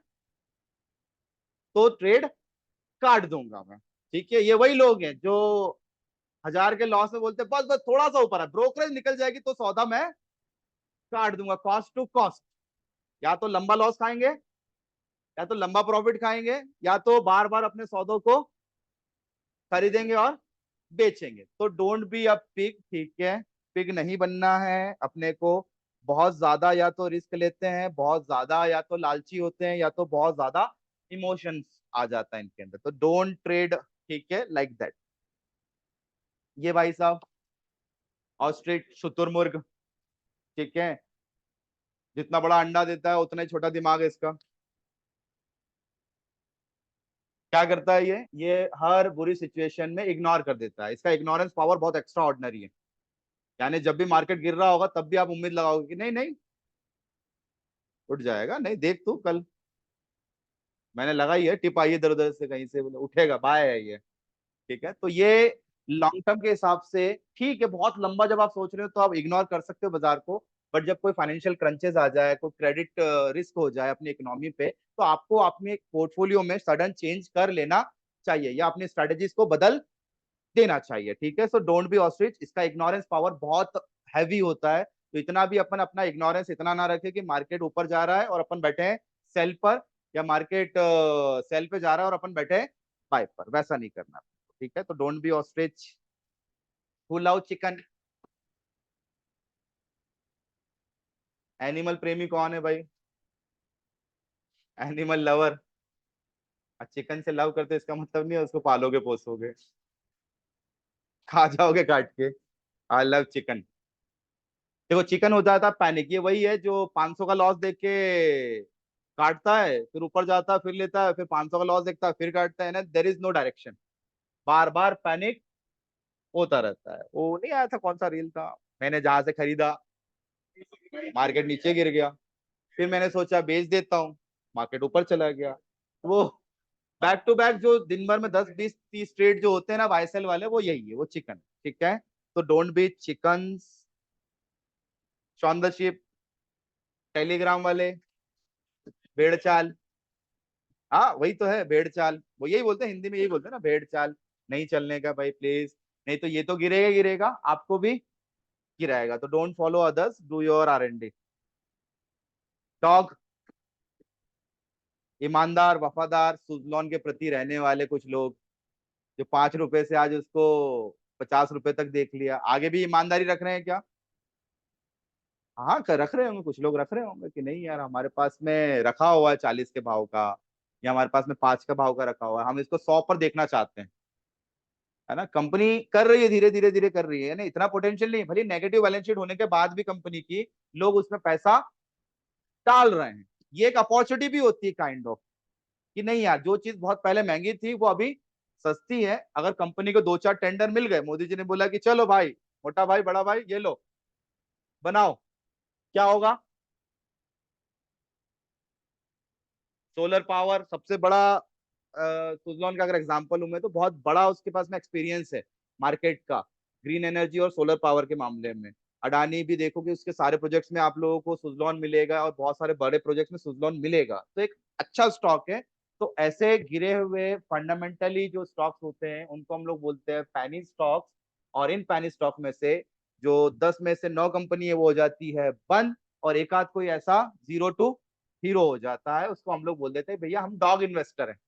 तो ट्रेड काट दूंगा मैं। ठीक है, ये वही लोग हैं जो 1000 के लॉस में बोलते हैं बस बस थोड़ा सा ऊपर है, ब्रोकरेज निकल जाएगी तो सौदा मैं काट दूंगा, कॉस्ट टू कॉस्ट। या तो लंबा लॉस खाएंगे, या तो लंबा प्रॉफिट खाएंगे, या तो बार बार अपने सौदों को खरीदेंगे और बेचेंगे। तो डोंट बी अ पिग, ठीक है? पिग नहीं बनना है अपने को। बहुत ज्यादा या तो रिस्क लेते हैं, बहुत ज्यादा या तो लालची होते हैं, या तो बहुत ज्यादा इमोशंस आ जाता है इनके अंदर। तो डोंट ट्रेड, ठीक है, लाइक दैट। ये भाई साहब ऑस्ट्रिच शुतुरमुर्ग, ठीक है, जितना बड़ा अंडा देता है उतना ही छोटा दिमाग है इसका। क्या करता है ये हर बुरी सिचुएशन में इग्नोर कर देता है। इसका इग्नोरेंस पावर बहुत एक्स्ट्रा ऑर्डिनरी है। यानी जब भी मार्केट गिर रहा होगा तब भी आप उम्मीद लगाओगे कि नहीं नहीं उठ जाएगा, नहीं देख तू कल मैंने लगाई है टिप आई है इधर उधर से कहीं से, बोले उठेगा, बाय है ये। ठीक है, तो ये लॉन्ग टर्म के हिसाब से ठीक है। बहुत लंबा जब आप सोच रहे हो तो आप इग्नोर कर सकते हो बाजार को, बट जब कोई फाइनेंशियल क्रंचेस आ जाए, कोई क्रेडिट रिस्क हो जाए अपनी इकोनॉमी पे, तो आपको अपने पोर्टफोलियो में सडन चेंज कर लेना चाहिए या अपनी स्ट्रेटेजीज को बदल देना चाहिए। ठीक है, सो डोंट बी ऑस्ट्रिच। इसका इग्नोरेंस पावर बहुत हैवी होता है, तो इतना भी अपन अपना इग्नोरेंस इतना ना रखे कि मार्केट ऊपर जा रहा है और अपन बैठे हैं सेल पर, या मार्केट सेल पे जा रहा है और अपन बैठे हैं बाय पर। वैसा नहीं करना, ठीक है? तो don't be ostrich. Who love chicken? Animal प्रेमी कौन है भाई? Animal lover. चिकन से लव करते इसका मतलब नहीं है उसको पालोगे पोसोगे, खा जाओगे काट के। I love chicken. देखो चिकन हो जाता है पैनिक, ये वही है जो 500 का लॉस देख के काटता है, फिर ऊपर जाता है, फिर लेता है, फिर 500 का लॉस देखता है, फिर काटता है ना, देर इज नो डायरेक्शन। बार बार पैनिक होता रहता है। वो नहीं आया था, कौन सा रील था, मैंने जहां से खरीदा मार्केट नीचे गिर गया, फिर मैंने सोचा बेच देता हूँ, मार्केट ऊपर चला गया। वो बैक टू बैक जो दिन भर में 10 20 30 ट्रेड जो होते हैं ना वाईसेल वाले, वो यही है, वो चिकन। ठीक है, तो don't be chicken. Shaun the ship, Telegram वाले, भेड़ चाल। हाँ वही तो है भेड़ चाल, वो यही बोलते हैं हिंदी में, यही बोलते हैं ना भेड़ चाल। नहीं चलने का भाई प्लीज, नहीं तो ये तो गिरेगा गिरेगा, आपको भी गिराएगा। तो don't follow others, do your R&D। Dog, ईमानदार वफादार सुजलॉन के प्रति रहने वाले कुछ लोग, जो 5 रुपए से आज उसको 50 रुपए तक देख लिया। आगे भी ईमानदारी रख रहे हैं क्या? हाँ रख रहे होंगे, कुछ लोग रख रहे होंगे कि नहीं यार हमारे पास में रखा हुआ है 40 के भाव का, या हमारे पास में 5 का भाव का रखा हुआ है, हम इसको 100 पर देखना चाहते हैं। है ना, कंपनी कर रही है, धीरे धीरे धीरे कर रही है ना, इतना पोटेंशियल नहीं, भले नेगेटिव बैलेंस शीट होने के बाद भी कंपनी की लोग उसमें पैसा डाल रहे हैं। ये एक अपॉर्चुनिटी भी होती है काइंड ऑफ, कि नहीं यार जो चीज बहुत पहले महंगी थी वो अभी सस्ती है। अगर कंपनी को 2 4 टेंडर मिल गए, मोदी जी ने बोला कि चलो भाई मोटा भाई बड़ा भाई ये लो बनाओ, क्या होगा? सोलर पावर सबसे बड़ा, सुजलॉन का अगर एग्जांपल लूं मैं तो बहुत बड़ा उसके पास में एक्सपीरियंस है मार्केट का, ग्रीन एनर्जी और सोलर पावर के मामले में। अडानी भी देखो कि उसके सारे प्रोजेक्ट्स में आप लोगों को सुजलॉन मिलेगा, और बहुत सारे बड़े प्रोजेक्ट्स में सुजलॉन मिलेगा, तो एक अच्छा स्टॉक है। तो ऐसे गिरे हुए फंडामेंटली जो स्टॉक्स होते हैं उनको हम लोग बोलते हैं पैनी स्टॉक्स। और इन पैनी स्टॉक में से जो 10 में से 9 कंपनी है वो हो जाती है बंद, और एक आध कोई ऐसा 0 to हीरो हो जाता है, उसको हम लोग बोल देते हैं भैया हम डॉग इन्वेस्टर हैं।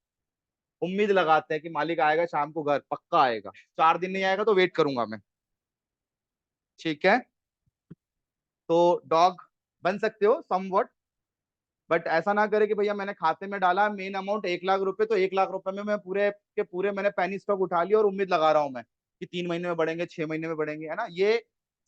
उम्मीद लगाते हैं कि मालिक आएगा शाम को घर, पक्का आएगा, 4 दिन नहीं आएगा तो वेट करूंगा मैं, ठीक है। तो डॉग बन सकते हो समवट, बट ऐसा ना करे कि भैया मैंने खाते में डाला मेन अमाउंट 1 लाख रुपए, तो 1 लाख रुपए में मैं पूरे के पूरे मैंने पेनी स्टॉक उठा लिया और उम्मीद लगा रहा हूं मैं कि 3 महीने में बढ़ेंगे, 6 महीने में बढ़ेंगे, है ना। ये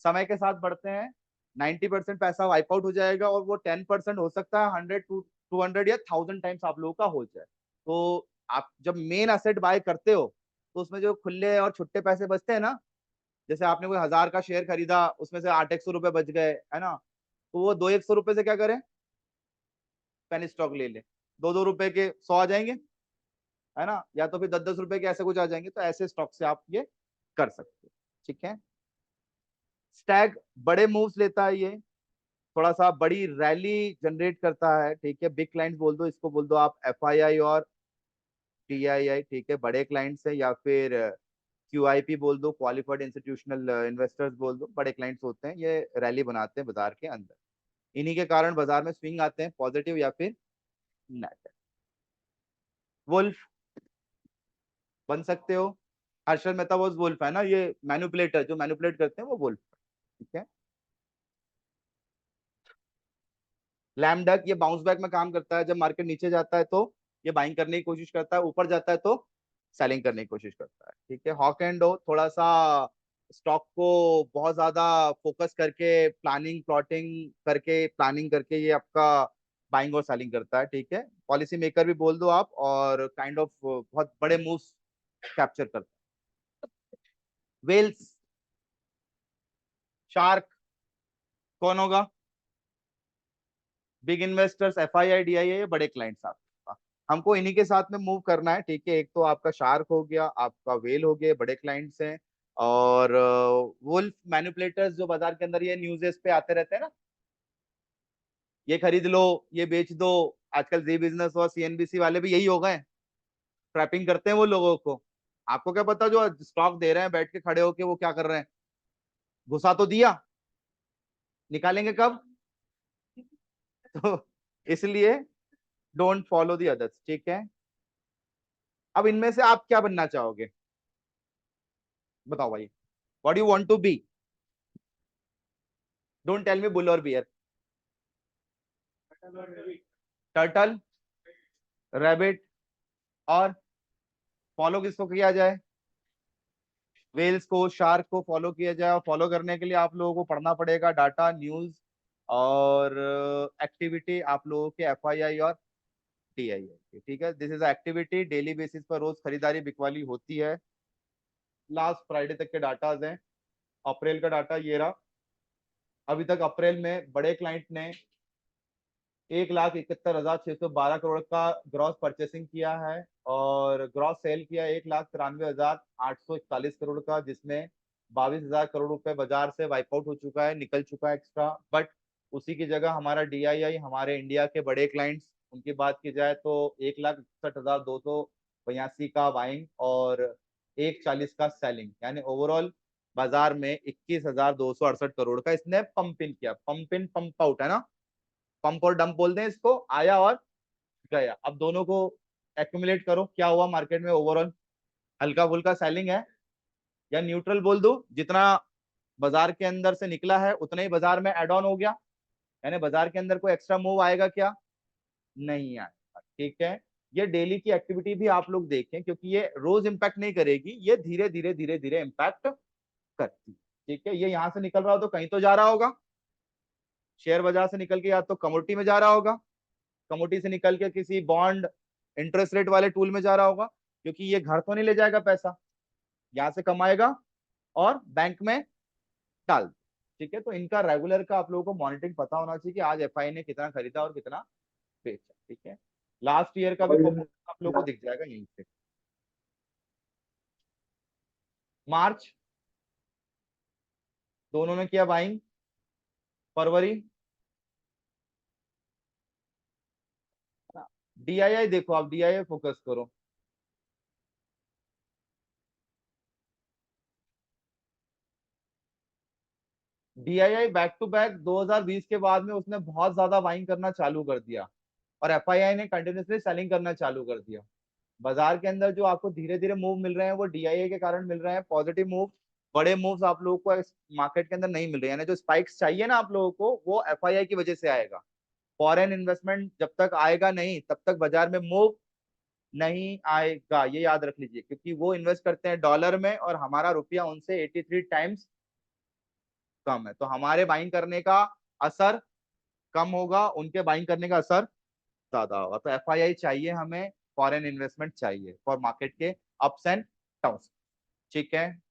समय के साथ बढ़ते हैं, 90% पैसा वाइप आउट हो जाएगा और वो 10% हो सकता है 100 200 या 1000 टाइम्स आप लोगों का हो जाए। तो आप जब मेन असेट बाय करते हो तो उसमें जो खुले और छुट्टे पैसे बचते हैं ना, जैसे आपने कोई 1000 का शेयर खरीदा, उसमें से 8 100 रुपए बच गए, है ना, तो वो 2 100 रुपए से क्या करें, पेनी स्टॉक ले ले, 2 2 रुपए के 100 आ जाएंगे, है ना, या तो फिर 10 10 रुपए के ऐसे कुछ आ जाएंगे, तो ऐसे स्टॉक से आप ये कर सकते हो, ठीक है। स्टैग बड़े मूव्स लेता है, ये थोड़ा सा बड़ी रैली जनरेट करता है, ठीक है। बिग क्लाइंट्स बोल दो इसको, बोल दो आप एफआईआई और टीआईआई, ठीक है, बड़े क्लाइंट्स है, या फिर क्यूआईपी बोल दो, क्वालिफाइड इंस्टीट्यूशनल इन्वेस्टर्स बोल दो, बड़े क्लाइंट्स होते हैं, ये रैली बनाते हैं बाजार के अंदर, इन्हीं के कारण बाजार में स्विंग आते हैं पॉजिटिव या फिर नेगेटिव। वुल्फ बन सकते हो, हर्षद मेहता वो वुल्फ है ना, ये मैनिपुलेटर जो मैनिपुलेट करते हैं वो वुल्फ, ठीक है। लैम डक ये बाउंस बैक में काम करता है, जब मार्केट नीचे जाता है तो ये बाइंग करने की कोशिश करता है, ऊपर जाता है तो सेलिंग करने की कोशिश करता है, ठीक है। हॉक एंड डो थोड़ा सा स्टॉक को बहुत ज्यादा फोकस करके प्लानिंग प्लॉटिंग करके प्लानिंग करके ये आपका बाइंग और सेलिंग करता है, ठीक है। पॉलिसी मेकर भी बोल दो आप, और काइंड ऑफ बहुत बड़े मूव्स कैप्चर करता है। वेल्स शार्क कौन होगा, बिग इन्वेस्टर्स एफआईआई डीआईआई, ये बड़े क्लाइंट्स आपका, हमको इन्हीं के साथ में मूव करना है, ठीक है। एक तो आपका शार्क हो गया, आपका वेल हो गया, बड़े क्लाइंट्स हैं, और वुल्फ मैनिपुलेटर्स जो बाजार के अंदर ये न्यूज़ेस पे आते रहते हैं ना, ये खरीद लो, ये बेच दो, आजकल जी बिजनेस और सीएनबीसी वाले भी यही हो गए, ट्रैपिंग करते हैं वो लोगों को। आपको क्या पता जो स्टॉक दे रहे हैं बैठ के खड़े होके वो क्या कर रहे हैं, घुसा तो दिया, निकालेंगे कब। तो इसलिए डोंट फॉलो दी अदर्स, ठीक है। अब इनमें से आप क्या बनना चाहोगे, बताओ भाई, what you want to be, don't tell me bull और बियर। टर्टल, रैबिट, और फॉलो किसको किया जाए, वेल्स को, शार्क को फॉलो किया जाए, और फॉलो करने के लिए आप लोगों को पढ़ना पड़ेगा डाटा न्यूज और एक्टिविटी आप लोगों के एफआईआई और टीआईआई, ठीक है। This is activity, daily basis पर रोज खरीदारी बिकवाली होती है। लास्ट फ्राइडे तक के डाटाज हैं, अप्रैल का डाटा ये रहा। अभी तक अप्रैल में बड़े क्लाइंट ने 1,71,612 करोड़ का ग्रॉस परचेसिंग किया है, और ग्रॉस सेल किया 1,93,841 करोड़ का, जिसमें 22,000 करोड़ रुपए बाजार से वाइप आउट हो चुका है, निकल चुका है एक्स्ट्रा। बट उसी की जगह हमारा डीआईआई, हमारे इंडिया के बड़े क्लाइंट्स, उनकी बात की जाए तो 1,61,282 का बाइंग और 1,40 का सेलिंग, यानी ओवरऑल बाजार में 21,268 करोड़ का इसने पंप इन किया। पंप इन पंप आउट है ना, पंप और डंप बोलते हैं इसको, आया और गया। अब दोनों को एक्यूमुलेट करो, क्या हुआ मार्केट में ओवरऑल, हल्का फुल्का सेलिंग है या न्यूट्रल बोल दो, जितना बाजार के अंदर से निकला है उतना ही बाजार में एड ऑन हो गया, यानी बाजार के अंदर कोई एक्स्ट्रा मूव आएगा क्या, नहीं आएगा, ठीक है। ये डेली की एक्टिविटी भी आप लोग देखें, क्योंकि ये रोज इंपैक्ट नहीं करेगी, ये धीरे धीरे धीरे धीरे इंपैक्ट करती, ठीक है। ये यहां से निकल रहा हो तो कहीं तो जा रहा होगा, शेयर बाजार से निकल के या तो कमोडिटी में जा रहा होगा, कमोडिटी से निकल के किसी बॉन्ड इंटरेस्ट रेट वाले टूल में जा रहा होगा, क्योंकि ये घर तो नहीं ले जाएगा पैसा, यहाँ से कमाएगा और बैंक में डाल दे, ठीक है। तो इनका रेगुलर का आप लोगों को मॉनिटरिंग पता होना चाहिए कि आज एफआई ने कितना खरीदा और कितना बेचा, ठीक है। लास्ट ईयर का भी परफॉर्मेंस आप लोगों को दिख जाएगा यहीं से। मार्च दोनों ने किया बाइंग, फरवरी, डीआईआई देखो, आप डीआईआई फोकस करो, डीआईआई बैक टू बैक 2020 के बाद में उसने बहुत ज्यादा बाइंग करना चालू कर दिया, और एफआईआई ने कंटिन्यूसली सेलिंग करना चालू कर दिया। बाजार के अंदर जो आपको धीरे धीरे मूव मिल रहे हैं वो डीआईए के कारण मिल रहे हैं, पॉजिटिव मूव। बड़े मूव्स आप लोगों को मार्केट के अंदर नहीं मिल रहे हैं, यानी जो स्पाइक्स चाहिए ना आप लोगों को, वो एफआईआई की वजह से आएगा। फॉरेन इन्वेस्टमेंट जब तक आएगा नहीं तब तक बाजार में मूव नहीं आएगा, ये याद रख लीजिए, क्योंकि वो इन्वेस्ट करते हैं डॉलर में और हमारा रुपया उनसे 83 टाइम्स कम है, तो हमारे बाइंग करने का असर कम होगा, उनके बाइंग करने का असर ज्यादा होगा। तो एफआईआई चाहिए हमें, फॉरेन इन्वेस्टमेंट चाहिए फॉर मार्केट के अप्स एंड डाउन्स। ठीक है,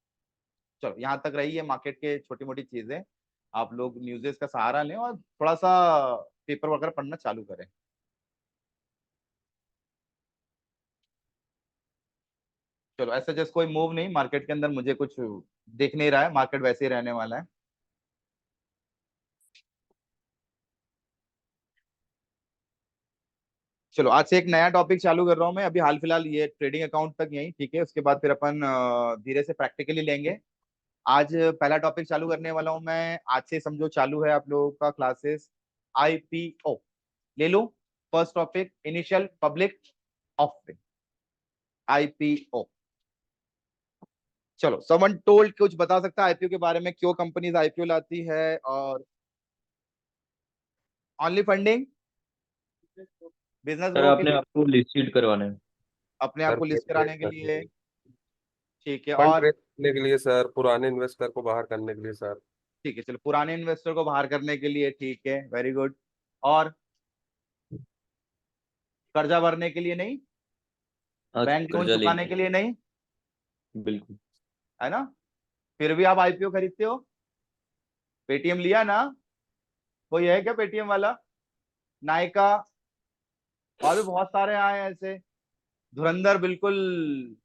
चलो यहाँ तक रही है मार्केट के छोटी मोटी चीजें। आप लोग न्यूज़ेस का सहारा लें और थोड़ा सा पेपर वगैरह पढ़ना चालू करें। चलो ऐसा जैसे कोई मूव नहीं मार्केट के अंदर, मुझे कुछ दिख नहीं रहा है, मार्केट वैसे ही रहने वाला है। चलो आज से एक नया टॉपिक चालू कर रहा हूँ मैं, अभी हाल फिलहाल ये ट्रेडिंग अकाउंट तक यही, ठीक है, उसके बाद फिर अपन धीरे से प्रैक्टिकली लेंगे। आज पहला टॉपिक चालू करने वाला हूँ मैं, आज से समझो चालू है आप लोगों का क्लासेस, आईपीओ। ले लो first topic, initial public offering, IPO. चलो समवन टोल्ड कुछ बता सकता है आईपीओ के बारे में, क्यों कंपनीज आईपीओ लाती है? और only funding, business sir grow के आपने लिए, आपको लिस्टेड करवाना है। अपने आप सर को लिस्ट फंड रेज कराने के करने के लिए, लिए, ठीक है। फंड और रेज करने के लिए सर, पुराने इन्वेस्टर को बाहर करने के लिए सर। ठीक है, चलो पुराने इन्वेस्टर को बाहर करने के लिए, ठीक है, वेरी गुड। और कर्जा भरने के लिए नहीं, आज बैंक लोन कर्जा चुकाने लेने। के लिए नहीं, बिल्कुल। है ना? फिर भी आप आईपीओ खरीदते हो। पेटीएम लिया ना, कोई है क्या पेटीएम वाला? नायका, और भी बहुत सारे आए हैं ऐसे, धुरंधर बिल्कुल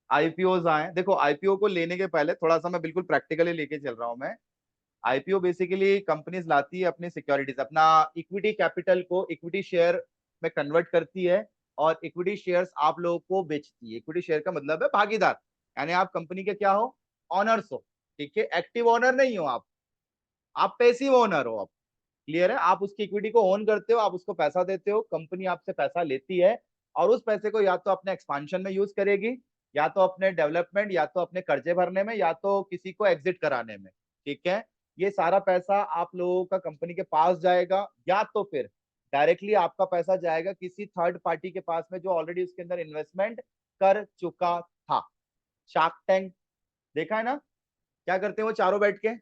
आईपीओ आए। देखो आईपीओ को लेने के पहले थोड़ा सा मैं बिल्कुल प्रैक्टिकली लेके चल रहा हूं मैं। आईपीओ बेसिकली कंपनीज लाती है अपनी सिक्योरिटीज, अपना इक्विटी कैपिटल को इक्विटी शेयर में कन्वर्ट करती है, और इक्विटी शेयर्स आप लोगों को बेचती है। इक्विटी शेयर का मतलब है भागीदार, यानी आप कंपनी के क्या हो? ऑनर्स हो। ठीक है, एक्टिव ओनर नहीं हो आप पैसिव ओनर हो। आप क्लियर है? आप उसकी इक्विटी को ओन करते हो, आप उसको पैसा देते हो, कंपनी आपसे पैसा लेती है, और उस पैसे को या तो अपने एक्सपांशन में यूज करेगी, या तो अपने डेवलपमेंट, या तो अपने कर्जे भरने में, या तो किसी को एग्जिट कराने में। ठीक है, ये सारा पैसा आप लोगों का कंपनी के पास जाएगा, या तो फिर डायरेक्टली आपका पैसा जाएगा किसी थर्ड पार्टी के पास में जो ऑलरेडी उसके अंदर इन्वेस्टमेंट कर चुका था। शार्क टैंक देखा है ना, क्या करते हैं वो चारों बैठ के?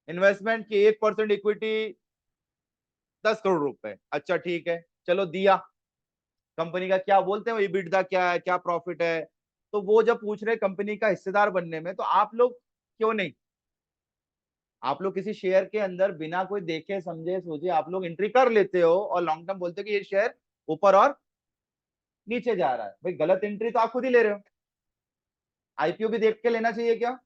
इन्वेस्टमेंट की 1% इक्विटी, 10 करोड़ रुपए, अच्छा ठीक है, चलो दिया। कंपनी का क्या बोलते हैं, EBITDA क्या है, क्या प्रॉफिट है, तो वो जब पूछ रहे कंपनी का हिस्सेदार बनने में, तो आप लोग क्यों नहीं, आप लोग किसी शेयर के अंदर बिना कोई देखे समझे सोचे आप लोग एंट्री कर लेते हो, और लॉन्ग टर्म बोलते हो कि ये शेयर ऊपर और नीचे जा रहा है। भाई गलत एंट्री तो आप खुद ही ले रहे हो। आईपीओ भी देख के लेना चाहिए क्या?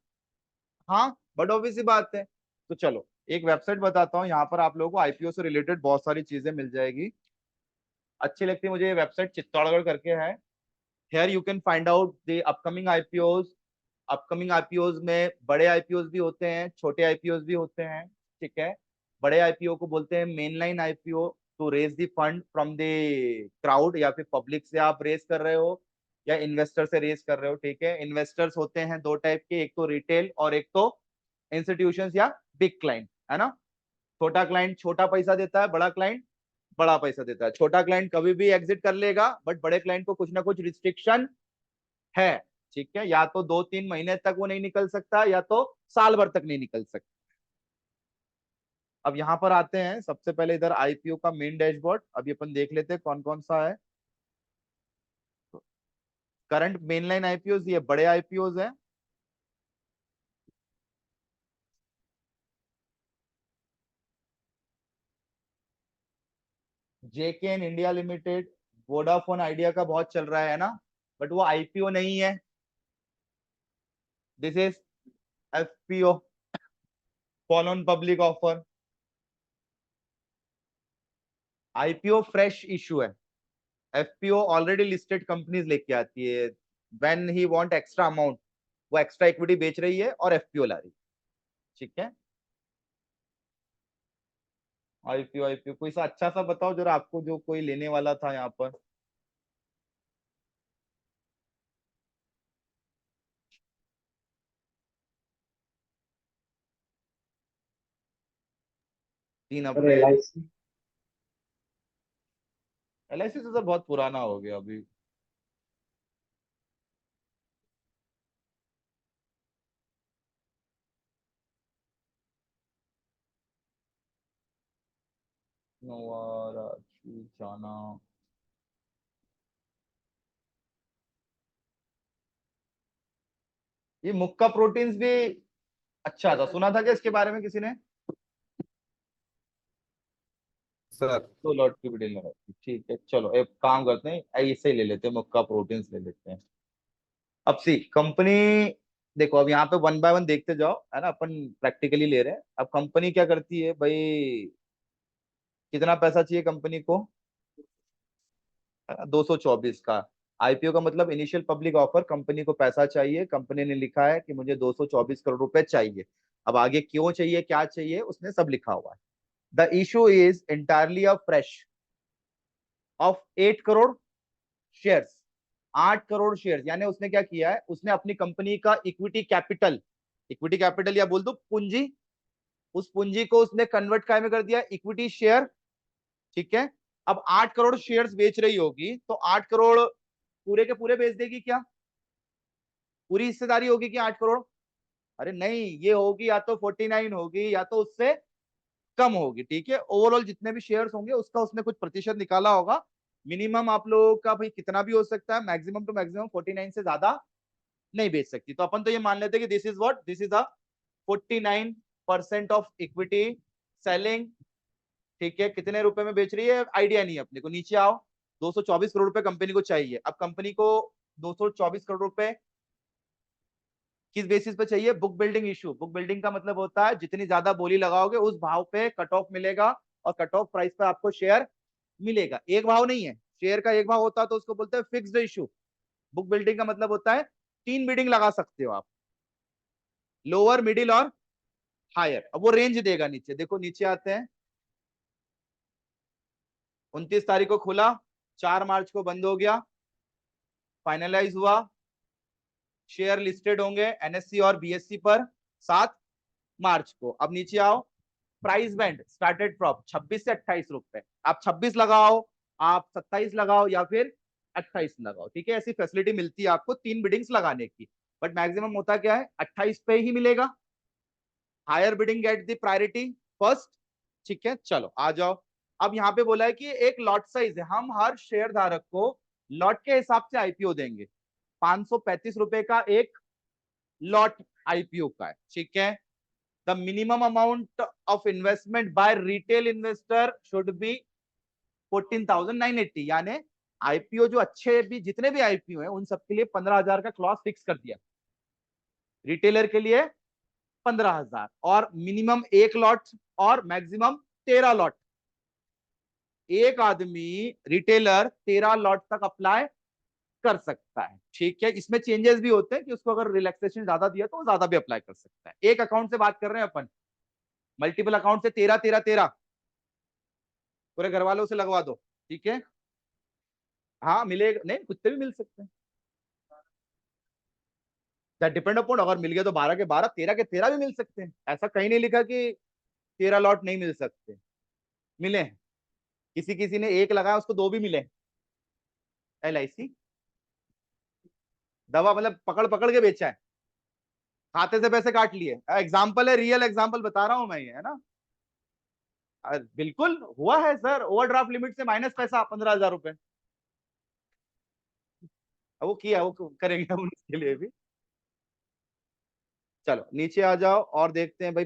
हाँ, बट ऑब्वियस सी बात है। तो चलो एक वेबसाइट बताता हूँ, यहाँ पर आप लोगों को आईपीओ से रिलेटेड बहुत सारी चीजें मिल जाएगी। अच्छी लगती है मुझे ये वेबसाइट, चित्तौड़गढ़ करके है। Here you can find out the upcoming IPOs. Upcoming IPOs में बड़े आईपीओज भी होते हैं, छोटे आईपीओज भी होते हैं। ठीक है, बड़े आईपीओ को बोलते हैं main line IPO, to raise the fund from the crowd, या फिर पब्लिक से आप रेज कर रहे हो, या इन्वेस्टर से रेज कर रहे हो। ठीक है, इन्वेस्टर्स होते हैं दो टाइप के, एक तो रिटेल और एक तो इंस्टीट्यूशंस या बिग क्लाइंट, है ना? छोटा क्लाइंट छोटा पैसा देता है, बड़ा क्लाइंट बड़ा पैसा देता है। छोटा क्लाइंट कभी भी एग्जिट कर लेगा, बट बड़े क्लाइंट को कुछ ना कुछ रिस्ट्रिक्शन है। ठीक है, या तो 2-3 महीने तक वो नहीं निकल सकता, या तो साल भर तक नहीं निकल सकता। अब यहाँ पर आते हैं, सबसे पहले इधर आईपीओ का मेन डैशबोर्ड, अभी अपन देख लेते हैं कौन कौन सा है। करंट मेन लाइन आईपीओ, ये बड़े आईपीओ है। जेकेएन इंडिया लिमिटेड, वोडाफोन आइडिया का बहुत चल रहा है ना, बट वो आईपीओ नहीं है, this is FPO, follow on public offer. IPO fresh issue है, एफपीओ ऑलरेडी लिस्टेड कंपनीज लेके आती है, when he want extra amount, वो एक्स्ट्रा इक्विटी बेच रही है और एफपीओ ला रही है। ठीक है, आईपीओ आईपीओ कोई सा अच्छा सा बताओ जरा, आपको जो कोई लेने वाला था यहाँ पर। 3 सर अप्रैल। LIC। LIC तो सर बहुत पुराना हो गया अभी। नोवारा जाना। ये मुक्का प्रोटीन्स भी अच्छा था, सुना था कि इसके बारे में किसी ने। सर। तो लॉट की भी डील लगा दी। ठीक है चलो एक काम करते हैं, ऐसे ही ले लेते हैं, मुक्का प्रोटीन्स ले लेते हैं। अब सी कंपनी, देखो अब यहाँ पे वन बाय वन देखते जाओ, है ना, अपन प्रैक्टिकली ले रहे हैं। अब कंपनी क्या करती है भाई, कितना पैसा चाहिए कंपनी को, 224 का। आईपीओ का मतलब इनिशियल पब्लिक ऑफर, कंपनी को पैसा चाहिए, कंपनी ने लिखा है कि मुझे 224 करोड़ रुपए चाहिए। अब आगे क्यों चाहिए क्या चाहिए उसने सब लिखा हुआ है। The issue is entirely of fresh of 8 crore shares. 8 crore shares, यानी उसने क्या किया है, उसने अपनी कंपनी का इक्विटी कैपिटल, इक्विटी कैपिटल या बोल दो पूंजी, उस पूंजी को उसने कन्वर्ट काय में कर दिया, इक्विटी शेयर। ठीक है। अब 8 करोड़ शेयर्स बेच रही होगी तो 8 करोड़ पूरे के पूरे बेच देगी क्या, पूरी हिस्सेदारी होगी कि 8 करोड़? अरे नहीं, ये होगी या तो 49 होगी या तो उससे कम होगी। ठीक है, ओवरऑल जितने भी शेयर्स होंगे उसका उसने कुछ प्रतिशत निकाला होगा। मिनिमम आप लोगों का भाई कितना भी हो सकता है, मैक्सिमम टू मैक्सिमम 49 से ज्यादा नहीं बेच सकती। तो अपन तो ये मान लेते हैं कि this is what, this is a 49% of equity selling. ठीक है, कितने रुपए में बेच रही है आइडिया नहीं है अपने को। नीचे आओ, 224 करोड़ रुपए कंपनी को चाहिए। अब कंपनी को 224 करोड़ रुपए किस बेसिस पे चाहिए, book building issue. Book building का मतलब होता है जितनी ज्यादा बोली लगाओगे उस भाव पे कट ऑफ मिलेगा, और कट ऑफ प्राइस पे आपको शेयर मिलेगा। एक भाव नहीं है, शेयर का एक भाव होता है तो उसको बोलते हैं फिक्स्ड इशू। बुक बिल्डिंग का मतलब होता है 3 बिडिंग लगा सकते हो आप, लोअर मिडिल और हायर। अब वो रेंज देगा। नीचे देखो, नीचे आते हैं, 29 तारीख को खुला, 4 मार्च को बंद हो गया, फाइनलाइज हुआ, शेयर लिस्टेड होंगे एनएससी और बीएससी पर 7 मार्च को। अब नीचे आओ, प्राइस बैंड स्टार्टेड फ्रॉम 26 से 28 रुपए। आप 26 लगाओ, आप 27 लगाओ या फिर 28 लगाओ। ठीक है, ऐसी फैसिलिटी मिलती है आपको 3 बिडिंग्स लगाने की, बट मैक्सिमम होता क्या है 28 पे ही मिलेगा। Higher bidding get the priority first. ठीक है चलो आ जाओ। अब यहाँ पे बोला है कि एक लॉट साइज है, हम हर शेयर धारक को लॉट के हिसाब से आईपीओ देंगे। 535 रुपए का एक लॉट आईपीओ का है। ठीक है, the minimum amount of investment by retail investor should be 14,980। यानी आईपीओ जो अच्छे भी जितने भी आईपीओ है उन सबके लिए 15,000 का क्लॉज फिक्स कर दिया, रिटेलर के लिए 15,000, और मिनिमम एक लॉट और मैक्सिमम 13 लॉट। एक आदमी रिटेलर 13 लॉट तक अप्लाई कर सकता है। ठीक है, इसमें चेंजेस भी होते हैं कि उसको अगर रिलैक्सेशन ज्यादा दिया तो वो ज्यादा भी अप्लाई कर सकता है। एक अकाउंट से बात कर रहे हैं अपन, मल्टीपल अकाउंट से 13 13 13 पूरे घर वालों से लगवा दो। ठीक है, हाँ मिलेगा, नहीं कुत्ते भी मिल सकते हैं, दैट डिपेंड अपॉन। अगर मिल गया तो 12 के 12, 13 के 13 भी मिल सकते हैं। ऐसा कहीं नहीं लिखा कि 13 लॉट नहीं मिल सकते, मिले हैं। किसी किसी ने एक लगाया उसको 2 भी मिले। LIC दवा मतलब पकड़ पकड़ के बेचा है, खाते से पैसे काट लिए। एग्जाम्पल है, रियल एग्जाम्पल बता रहा हूं मैं, ये है ना। बिल्कुल हुआ है सर, ओवरड्राफ्ट लिमिट से माइनस पैसा 15,000 रुपए। वो किया, वो करेंगे हम उसके लिए भी। चलो नीचे आ जाओ और देखते हैं भाई,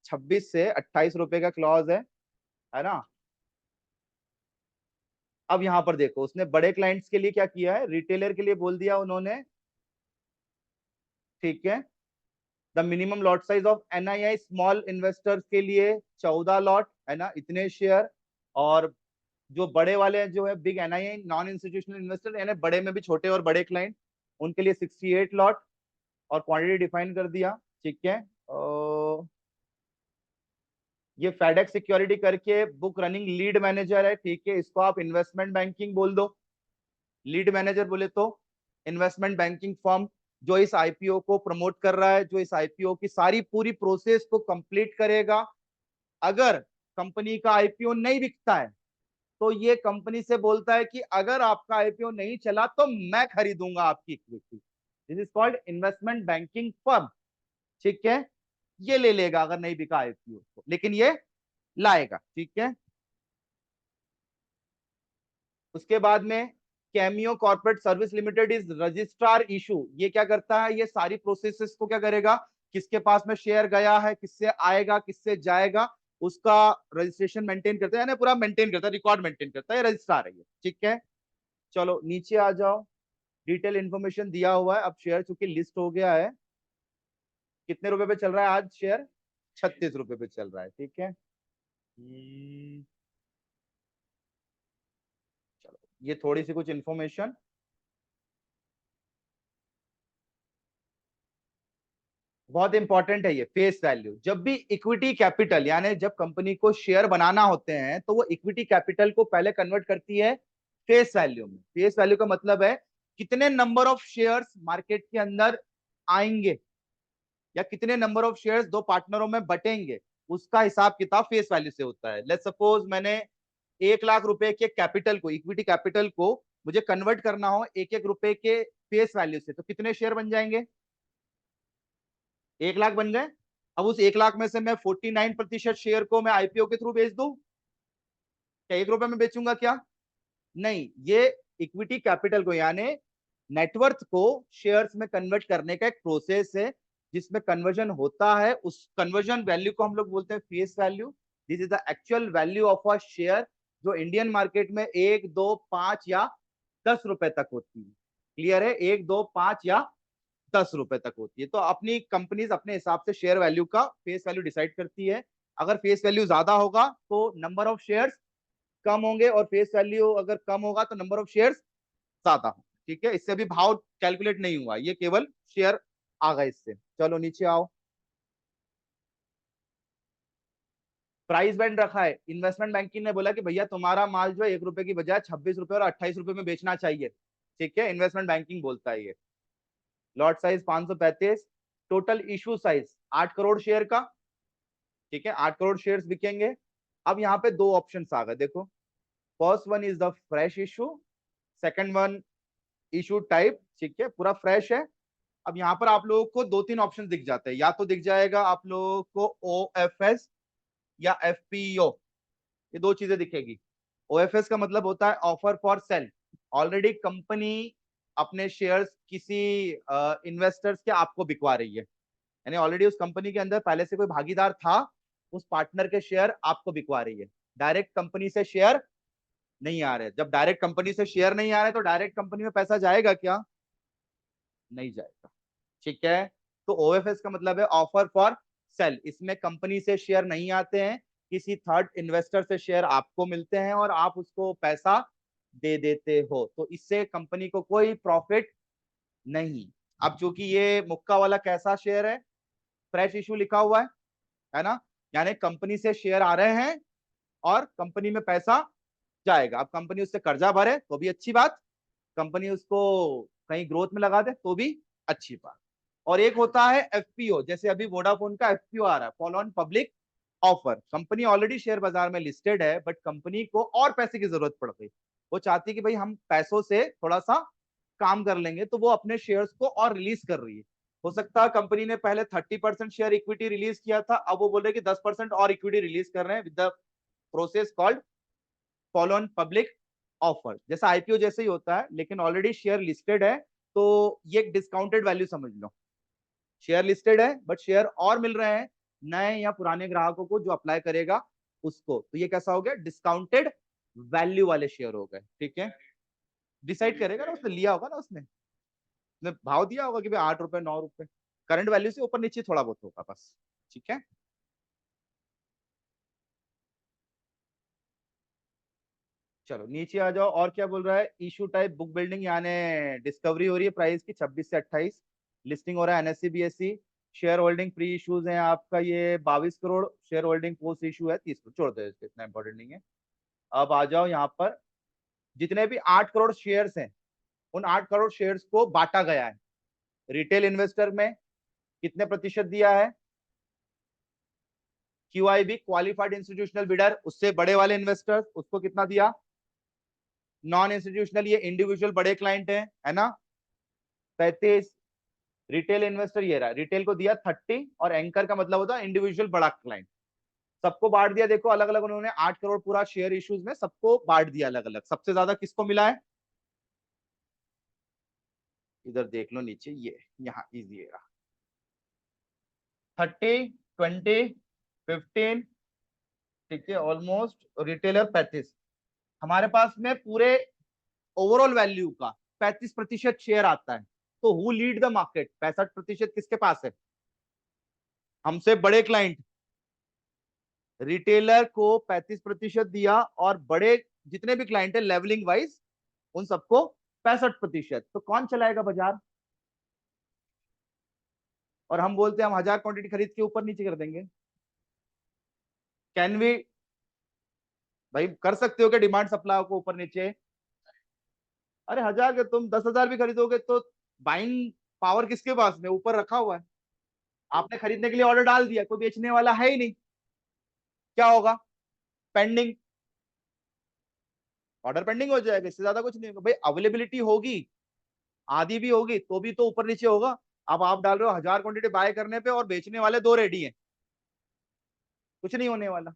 26 से 28 रुपए का क्लॉज है ना। अब यहां पर देखो, उसने बड़े क्लाइंट्स के लिए क्या किया है, रिटेलर के लिए बोल दिया उन्होंने। ठीक है, the minimum lot size of NII small investors के लिए 14 लॉट, है ना, इतने शेयर। और जो बड़े वाले जो है big NII non institutional investor, यानी बड़े में भी छोटे और बड़े क्लाइंट, उनके लिए 68 लॉट, और क्वांटिटी डिफाइन कर दिया। ठीक है, ये फेडेक्स सिक्योरिटी करके बुक रनिंग लीड मैनेजर है। ठीक है, इसको आप इन्वेस्टमेंट बैंकिंग बोल दो। लीड मैनेजर बोले तो इन्वेस्टमेंट बैंकिंग फर्म जो इस आईपीओ को प्रमोट कर रहा है, जो इस आईपीओ की सारी पूरी प्रोसेस को कंप्लीट करेगा। अगर कंपनी का आईपीओ नहीं बिकता है तो ये कंपनी से बोलता है कि अगर आपका आईपीओ नहीं चला तो मैं खरीदूंगा आपकी equity. This is called investment banking firm. ठीक है, ये ले लेगा अगर नहीं बिका आईपीओ तो, लेकिन ये लाएगा। ठीक है, उसके बाद में cameo corporate service limited is registrar issue. ये क्या करता है, ये सारी प्रोसेसेस को क्या करेगा, किसके पास में शेयर गया है, किससे आएगा, किससे जाएगा, उसका रजिस्ट्रेशन मेंटेन करता है, यानी पूरा मेंटेन करता है, रिकॉर्ड मेंटेन करता है, रजिस्ट्रार है ये। ठीक है, चलो नीचे आ जाओ। डिटेल इंफॉर्मेशन दिया हुआ है। अब शेयर चूंकि लिस्ट हो गया है, कितने रुपए पे चल रहा है आज शेयर? 36 रुपए पे चल रहा है। ठीक है, चलो ये थोड़ी सी कुछ इंफॉर्मेशन। बहुत इंपॉर्टेंट है ये फेस वैल्यू। जब भी इक्विटी कैपिटल यानी जब कंपनी को शेयर बनाना होते हैं तो वो इक्विटी कैपिटल को पहले कन्वर्ट करती है फेस वैल्यू में। फेस वैल्यू का मतलब है कितने नंबर ऑफ शेयर्स मार्केट के अंदर आएंगे या कितने नंबर ऑफ शेयर्स दो पार्टनरों में बटेंगे, उसका हिसाब किताब फेस वैल्यू से होता है। लेट्स सपोज मैंने 1 लाख रुपए के कैपिटल को, इक्विटी कैपिटल को मुझे कन्वर्ट करना हो 1-1 रुपए के फेस वैल्यू से, तो कितने शेयर बन जाएंगे? 1 लाख बन गए। अब उस 1 लाख में से मैं 49% शेयर को मैं आईपीओ के थ्रू बेच दूं, क्या 1 रुपए में बेचूंगा क्या? नहीं, ये इक्विटी कैपिटल को यानी नेटवर्थ को शेयर्स में कन्वर्ट करने का एक प्रोसेस है जिसमें कन्वर्जन होता है। उस कन्वर्जन वैल्यू को हम लोग बोलते हैं face value. This is the actual value of a share जो इंडियन मार्केट में 1, 2, 5 या 10 रुपए तक होती है। क्लियर है? 1, 2, 5 या 10 रुपए तक होती है। तो अपनी कंपनीज अपने हिसाब से शेयर वैल्यू का फेस वैल्यू डिसाइड करती है। अगर फेस वैल्यू ज्यादा होगा तो नंबर ऑफ शेयर्स कम होंगे, और फेस वैल्यू अगर कम होगा तो नंबर ऑफ शेयर्स ज्यादा होंगे। ठीक है, इससे भी भाव कैलकुलेट नहीं हुआ, ये केवल शेयर आ गए इससे। चलो नीचे आओ। प्राइस बैंड रखा है। इन्वेस्टमेंट बैंकिंग ने बोला कि भैया तुम्हारा माल जो है 1 रुपए की बजाय 26 रुपए और 28 रुपए में बेचना चाहिए। ठीक है, इन्वेस्टमेंट बैंकिंग बोलता है ये। Lot size 535, total issue size 8 crore share का। ठीक है, 8 करोड़ शेयर्स बिकेंगे। अब यहाँ पे दो ऑप्शन आ गए, देखो। First one is the fresh issue, second one issue type. ठीक है, पूरा फ्रेश है। अब यहाँ पर आप लोगों को 2-3 ऑप्शन दिख जाते हैं। या तो दिख जाएगा आप लोगों को ओएफएस या एफपीओ, ये दो चीजें दिखेगी। ओएफएस का मतलब होता है offer for sale. Already company अपने शेयर्स किसी इन्वेस्टर्स के आपको बिकवा रही है, यानी ऑलरेडी उस कंपनी के अंदर पहले से कोई भागीदार था, उस पार्टनर के शेयर आपको बिकवा रही है। डायरेक्ट कंपनी से शेयर नहीं आ रहे। जब डायरेक्ट कंपनी से शेयर नहीं आ रहे तो डायरेक्ट कंपनी में पैसा जाएगा क्या? नहीं जाएगा। ठीक है, तो ओएफएस का मतलब है ऑफर फॉर सेल। इसमें कंपनी से शेयर नहीं आते हैं, किसी थर्ड इन्वेस्टर से शेयर आपको मिलते हैं और आप उसको पैसा दे देते हो, तो इससे कंपनी को कोई प्रॉफिट नहीं। अब चूंकि ये मुक्का वाला कैसा शेयर है, फ्रेश इशू लिखा हुआ है ना, यानी कंपनी से शेयर आ रहे हैं और कंपनी में पैसा जाएगा। अब कंपनी उससे कर्जा भरे तो भी अच्छी बात, कंपनी उसको कहीं ग्रोथ में लगा दे तो भी अच्छी बात। और एक होता है एफपीओ, जैसे अभी वोडाफोन का एफपीओ आ रहा है, follow on public offer. Company already share बाजार में लिस्टेड है बट कंपनी को और पैसे की जरूरत पड़ गई, वो चाहती है कि भाई हम पैसों से थोड़ा सा काम कर लेंगे, तो वो अपने शेयर्स को और रिलीज कर रही है। हो सकता है कंपनी ने पहले 30% शेयर इक्विटी रिलीज किया था, अब वो बोल रहे कि 10% और इक्विटी रिलीज कर रहे हैं with the process called follow on public offer. जैसा आईपीओ जैसे ही होता है लेकिन ऑलरेडी शेयर लिस्टेड है, तो ये एक डिस्काउंटेड वैल्यू समझ लो। शेयर लिस्टेड है बट शेयर और मिल रहे हैं नए या पुराने ग्राहकों को जो अप्लाई करेगा उसको, तो ये कैसा हो गया? डिस्काउंटेड वैल्यू वाले शेयर हो गए। ठीक है, डिसाइड करेगा ना, उसने लिया होगा ना, उसने भाव दिया होगा कि भाई 8 रुपए 9 रुपए, करंट वैल्यू से ऊपर नीचे थोड़ा बहुत होगा बस। ठीक है, चलो नीचे आ जाओ। और क्या बोल रहा है? इशू टाइप बुक बिल्डिंग, यानी डिस्कवरी हो रही है प्राइस की 26 से 28, लिस्टिंग हो रहा है NSC BSc. Share holding pre issues है आपका ये 22 crore, share holding post issue है 30 करोड़। छोड़ दो इसको, इतना इंपॉर्टेंट नहीं है। अब आ जाओ यहाँ पर, जितने भी 8 करोड़ शेयर्स हैं उन 8 करोड़ शेयर्स को बांटा गया है। रिटेल इन्वेस्टर में कितने प्रतिशत दिया है? QIB क्वालिफाइड इंस्टीट्यूशनल बिडर, उससे बड़े वाले इन्वेस्टर्स, उसको कितना दिया? नॉन इंस्टीट्यूशनल ये इंडिविजुअल बड़े क्लाइंट है ना 35। रिटेल इन्वेस्टर ये रहा, रिटेल को दिया 30 और एंकर का मतलब होता है इंडिविजुअल बड़ा क्लाइंट। सबको बांट दिया, देखो अलग अलग उन्होंने 8 करोड़ पूरा शेयर इश्यूज में सबको बांट दिया अलग अलग। सबसे ज्यादा किसको मिला है? इधर देख लो नीचे, ये यहाँ इजी है 30 20 15, ठीक है ऑलमोस्ट। रिटेलर 35। हमारे पास में पूरे ओवरऑल वैल्यू का 35% शेयर आता है। तो हु लीड द मार्केट? 65% किसके पास है? हमसे बड़े क्लाइंट। रिटेलर को 35% दिया और बड़े जितने भी क्लाइंट है लेवलिंग वाइज उन सबको 65%। तो कौन चलाएगा बाजार? और हम बोलते हैं हम 1000 क्वांटिटी खरीद के ऊपर नीचे कर देंगे। Can we? भाई कर सकते हो क्या डिमांड सप्लाई को ऊपर नीचे? अरे 1000 के तुम 10,000 भी खरीदोगे तो बाइंग पावर किसके पास में? ऊपर रखा हुआ है। आपने खरीदने के लिए ऑर्डर डाल दिया, कोई बेचने वाला है ही नहीं, क्या होगा? पेंडिंग। ऑर्डर पेंडिंग हो जाएगा, इससे ज्यादा कुछ नहीं होगा। भाई अवेलेबिलिटी होगी, आधी भी होगी तो भी तो ऊपर नीचे होगा। अब आप डाल रहे हो 1000 क्वांटिटी बाय करने पे और बेचने वाले 2 रेडी हैं, कुछ नहीं होने वाला,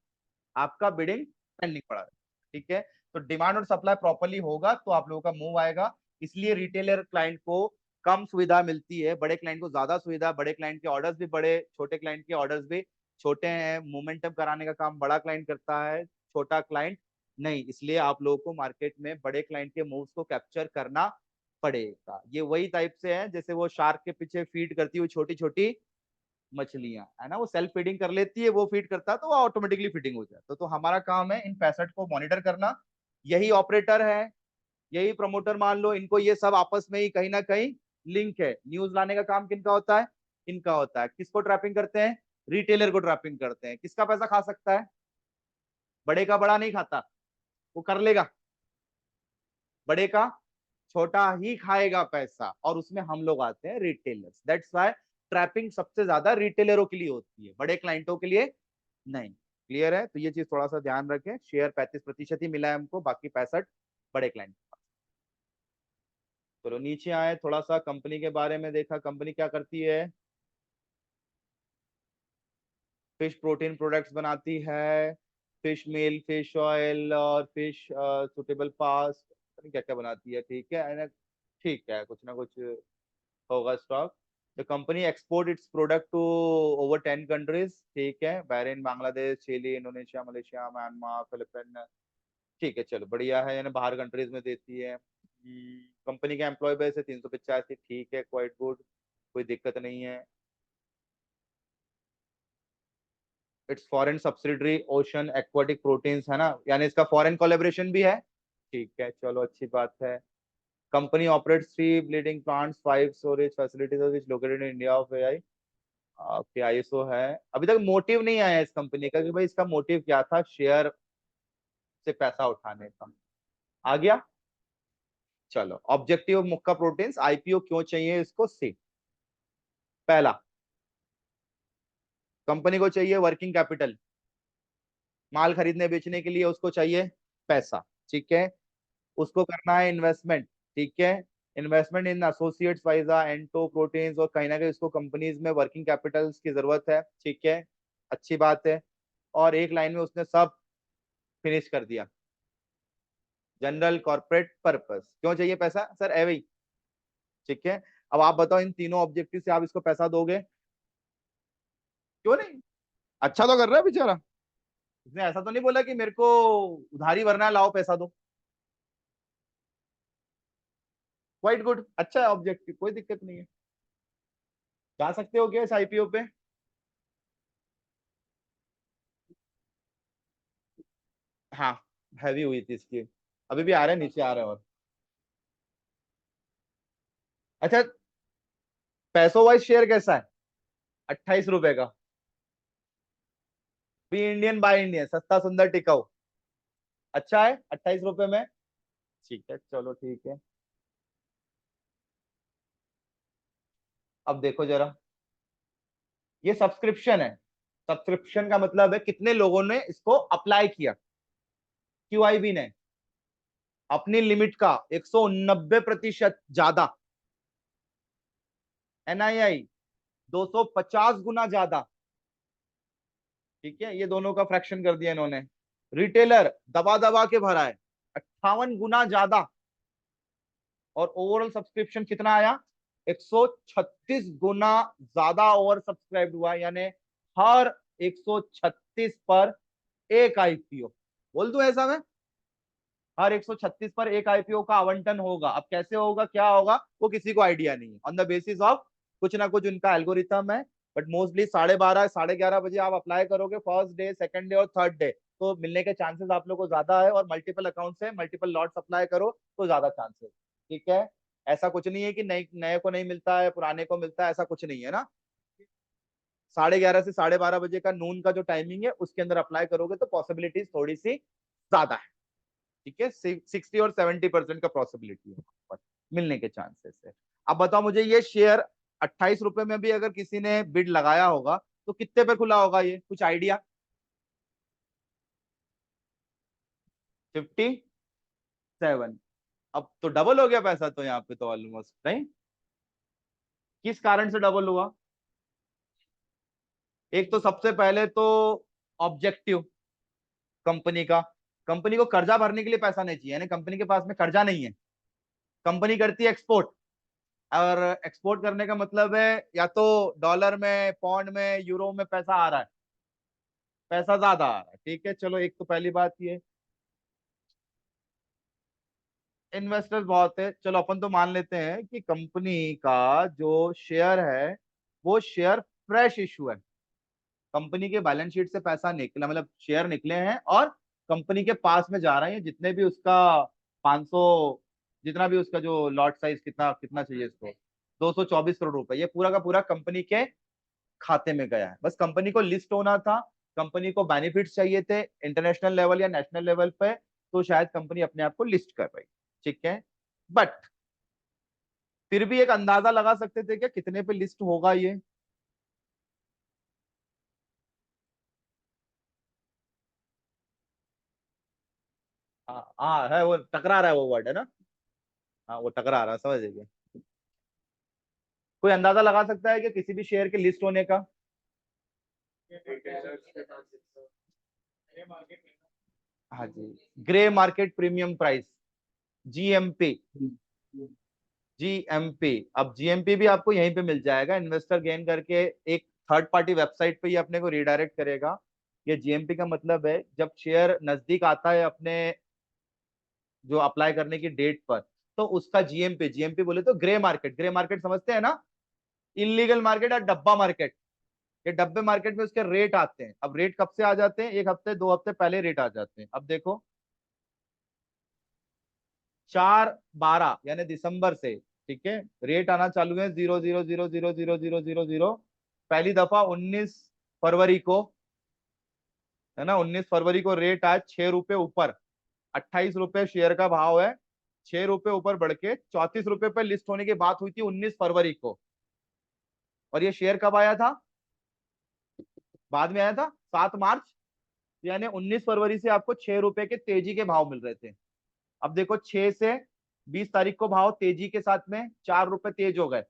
आपका बिडिंग पेंडिंग पड़ा है। ठीक है, तो डिमांड और सप्लाई प्रॉपर्ली होगा तो आप लोगों का मूव आएगा। इसलिए रिटेलर क्लाइंट को कम सुविधा मिलती है, बड़े क्लाइंट को ज्यादा सुविधा। बड़े क्लाइंट के ऑर्डर्स भी बड़े, छोटे क्लाइंट के ऑर्डर्स भी छोटे हैं। मोमेंटम कराने का काम बड़ा क्लाइंट करता है, छोटा क्लाइंट नहीं। इसलिए आप लोगों को मार्केट में बड़े क्लाइंट के मूव्स को कैप्चर करना पड़ेगा। ये वही टाइप से है जैसे वो शार्क के पीछे फीड करती हुई छोटी छोटी मछलियां है ना, वो सेल्फ फीडिंग कर लेती है, वो फीड करता है तो वो ऑटोमेटिकली फीडिंग हो जाता है। तो हमारा काम है इन 65 को मॉनिटर करना। यही ऑपरेटर है, यही प्रमोटर मान लो, इनको ये सब आपस में ही कहीं ना कहीं लिंक है। न्यूज लाने का काम किनका होता है? इनका होता है। किसको ट्रैपिंग करते हैं? रिटेलर को ट्रैपिंग करते हैं। किसका पैसा खा सकता है? बड़े का बड़ा नहीं खाता, वो कर लेगा। बड़े का छोटा ही खाएगा पैसा, और उसमें हम लोग आते हैं रिटेलर्स। दैट्स व्हाई ट्रैपिंग सबसे ज्यादा रिटेलरों के लिए होती है, बड़े क्लाइंटों के लिए नहीं। क्लियर है? तो ये चीज थोड़ा सा ध्यान रखें। शेयर 35% ही मिला है हमको, बाकी 65 बड़े क्लाइंट। चलो नीचे आए, थोड़ा सा कंपनी के बारे में देखा। कंपनी क्या करती है? फिश प्रोटीन प्रोडक्ट्स बनाती है, फिश मील, फिश ऑयल और फिश सुटेबल पास, क्या क्या बनाती है। ठीक है, ठीक है, कुछ ना कुछ होगा stock. The company export its product to over 10 countries. ठीक है, Bahrain, Bangladesh, Chile, Indonesia, Malaysia, Myanmar, Philippine. ठीक है, चलो बढ़िया है, यानी बाहर कंट्रीज में देती है। कंपनी का एम्प्लॉय बेस है 385। ठीक है, क्वाइट गुड, कोई दिक्कत नहीं है। It's foreign subsidiary ocean aquatic proteins है ना, यानी इसका फॉरेन कोलेबोरेशन भी है। ठीक है, चलो अच्छी बात है। Company operates 3 bleeding plants, 5 storage facilities which located in India of AI. Okay, ISO है। अभी तक मोटिव नहीं आया इस कंपनी का कि भाई इसका मोटिव क्या था शेयर से पैसा उठाने का। आ गया? चलो, ऑब्जेक्टिव ऑफ मुक्का प्रोटीन्स, आईपीओ क्यों चाहिए इसको? सी, पहला, कंपनी को चाहिए वर्किंग कैपिटल, माल खरीदने बेचने के लिए उसको चाहिए पैसा। ठीक है, उसको करना है इन्वेस्टमेंट। ठीक है, इन्वेस्टमेंट इन एसोसिएट्स वाइजा एंटो प्रोटीन्स, और कहीं ना कहीं उसको कंपनीज में वर्किंग कैपिटल्स की जरूरत है। ठीक है, अच्छी बात है। और एक लाइन में उसने सब फिनिश कर दिया। जनरल कॉर्पोरेट पर्पस, क्यों चाहिए पैसा सर? एवं। ठीक है, अब आप बताओ इन तीनों ऑब्जेक्टिव से आप इसको पैसा दोगे? क्यों नहीं? अच्छा तो कर रहा है बेचारा, इसने ऐसा तो नहीं बोला कि मेरे को उधारी भरना है, लाओ पैसा दो। क्वाइट गुड, अच्छा है ऑब्जेक्टिव, कोई दिक्कत नहीं है। जा सकते हो क्या इस आईपीओ पे? हाँ, हैवी हुई थी इसकी। अभी भी आ रहे हैं, नीचे आ रहे हैं। और अच्छा, पैसों वाइज शेयर कैसा है? 28 रुपए का। बी इंडियन बाय इंडियन, सस्ता सुंदर टिकाऊ, अच्छा है 28 रुपए में। ठीक है, चलो ठीक है। अब देखो जरा, ये सब्सक्रिप्शन है, सब्सक्रिप्शन का मतलब है कितने लोगों ने इसको अप्लाई किया। QIB ने अपनी लिमिट का 190% ज्यादा, NII 250 गुना ज्यादा। ठीक है, ये दोनों का फ्रैक्शन कर दिया इन्होंने। रिटेलर दबा दबा के भरा है 58 गुना ज्यादा, और ओवरऑल सब्सक्रिप्शन कितना आया 136 गुना ज्यादा ओवर सब्सक्राइब हुआ, यानी हर 136 पर एक IPO। बोल दूं ऐसा मैं, हर 136 पर एक IPO का आवंटन होगा। अब कैसे होगा, क्या होगा, वो किसी को आइडिया नहीं है। ऑन द बेसिस ऑफ कुछ ना कुछ उनका एल्गोरिथम है, बट मोस्टली 12:30 11:30 बजे आप अप्लाई करोगे, फर्स्ट डे, सेकंड डे और थर्ड डे, तो मिलने के चांसेस आप लोग को ज्यादा है। और मल्टीपल अकाउंट से मल्टीपल लॉट्स अप्लाई करो तो ज्यादा चांसेस। ठीक है, ऐसा कुछ नहीं है कि नए नए को नहीं मिलता है, पुराने को मिलता है, ऐसा कुछ नहीं है ना। 11:30 से 12:30 बजे का नून का जो टाइमिंग है उसके अंदर अप्लाई करोगे तो पॉसिबिलिटीज थोड़ी सी ज्यादा है। ठीक है, 60 और 70% का पॉसिबिलिटी है मिलने के चांसेस है। अब बताओ मुझे, ये शेयर 28 रुपए में भी अगर किसी ने बिड लगाया होगा तो कितने पे खुला होगा, ये कुछ आइडिया? 57। अब तो डबल हो गया पैसा तो यहाँ पे तो ऑलमोस्ट, नहीं? किस कारण से डबल हुआ? एक तो सबसे पहले तो ऑब्जेक्टिव कंपनी का, कंपनी को कर्जा भरने के लिए पैसा नहीं चाहिए, यानी कंपनी के पास में कर्जा नहीं है। कंपनी करती है एक्सपोर्ट, और एक्सपोर्ट करने का मतलब है या तो डॉलर में, पौंड में, यूरो में पैसा आ रहा है, पैसा ज्यादा आ रहा है। ठीक है, चलो एक तो पहली बात ये। इन्वेस्टर्स बहुत है, चलो अपन तो मान लेते हैं कि कंपनी का जो शेयर है वो शेयर फ्रेश इशू है। कंपनी के बैलेंस शीट से पैसा निकला, मतलब शेयर निकले हैं और कंपनी के पास में जा रहे हैं, जितने भी उसका 500, जितना भी उसका जो लॉट साइज, कितना कितना चाहिए इसको, 224 करोड़ रुपए, ये पूरा का पूरा कंपनी के खाते में गया है। बस कंपनी को लिस्ट होना था, कंपनी को बेनिफिट्स चाहिए थे इंटरनेशनल लेवल या नेशनल लेवल पे, तो शायद कंपनी अपने आप को लिस्ट कर रही। ठीक है, बट फिर भी एक अंदाजा लगा सकते थे क्या कितने पे लिस्ट होगा ये? हाँ हाँ, है वो, टकरा रहा है वो वर्ड है ना। हाँ, वो टकरा रहा है, समझ गए। कोई अंदाजा लगा सकता है कि किसी भी शेयर के लिस्ट होने का? हाँ जी, grey market premium price, GMP। GMP, अब GMP भी आपको यहीं पे मिल जाएगा, इन्वेस्टर गेन करके एक थर्ड पार्टी वेबसाइट पे ही अपने को रिडायरेक्ट करेगा। ये GMP का मतलब है जब शेयर नजदीक आता है अपने जो अप्लाई करने की डेट पर, तो उसका GMP बोले तो ग्रे मार्केट, ग्रे मार्केट समझते हैं ना, इलीगल मार्केट और डब्बा मार्केट। ये डब्बे मार्केट में उसके रेट आते हैं। अब रेट कब से आ जाते हैं, एक हफ्ते 2 हफ्ते पहले रेट आ जाते हैं। अब देखो 4/12 यानी दिसंबर से, ठीक है, रेट आना चालू है 0.0000000। पहली दफा 19 फरवरी को, है ना, 19 फरवरी को रेट आया 6 रुपए ऊपर, 28 रुपए शेयर का भाव है, 6 रुपए ऊपर बढ़ के 34 रुपए पे लिस्ट होने की बात हुई थी 19 फरवरी को। और ये शेयर कब आया था, बाद में आया था 7 मार्च, यानी 19 फरवरी से आपको 6 रुपए के तेजी के भाव मिल रहे थे। अब देखो 6 से 20 तारीख को भाव तेजी के साथ में 4 रुपए तेज हो गए,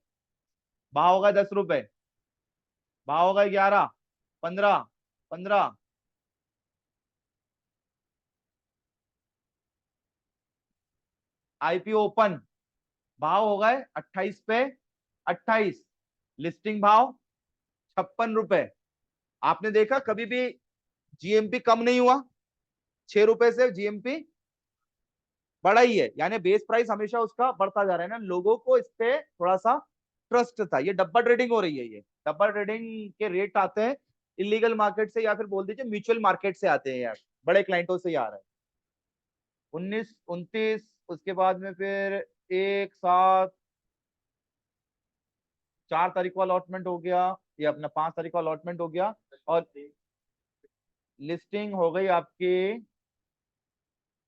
भाव हो गए 10 रुपए, भाव हो गए 11, 15, 15, IPO ओपन, भाव हो गए 28 पे 28, लिस्टिंग भाव 56 रुपए। आपने देखा कभी भी GMP कम नहीं हुआ, 6 रुपए से GMP बढ़ा ही है, यानी बेस प्राइस हमेशा उसका बढ़ता जा रहा है ना। लोगों को इस पे थोड़ा सा ट्रस्ट था। ये डब्बा ट्रेडिंग हो रही है, ये डब्बा ट्रेडिंग के रेट आते हैं इलीगल मार्केट से, या फिर बोल दीजिए म्यूचुअल मार्केट से आते हैं यार, बड़े क्लाइंटों से ही आ रहा है। 19, 29, उसके बाद में फिर एक साथ 4 तारीख को अलॉटमेंट हो गया, ये अपना 5 तारीख को अलॉटमेंट हो गया, और लिस्टिंग हो गई आपकी।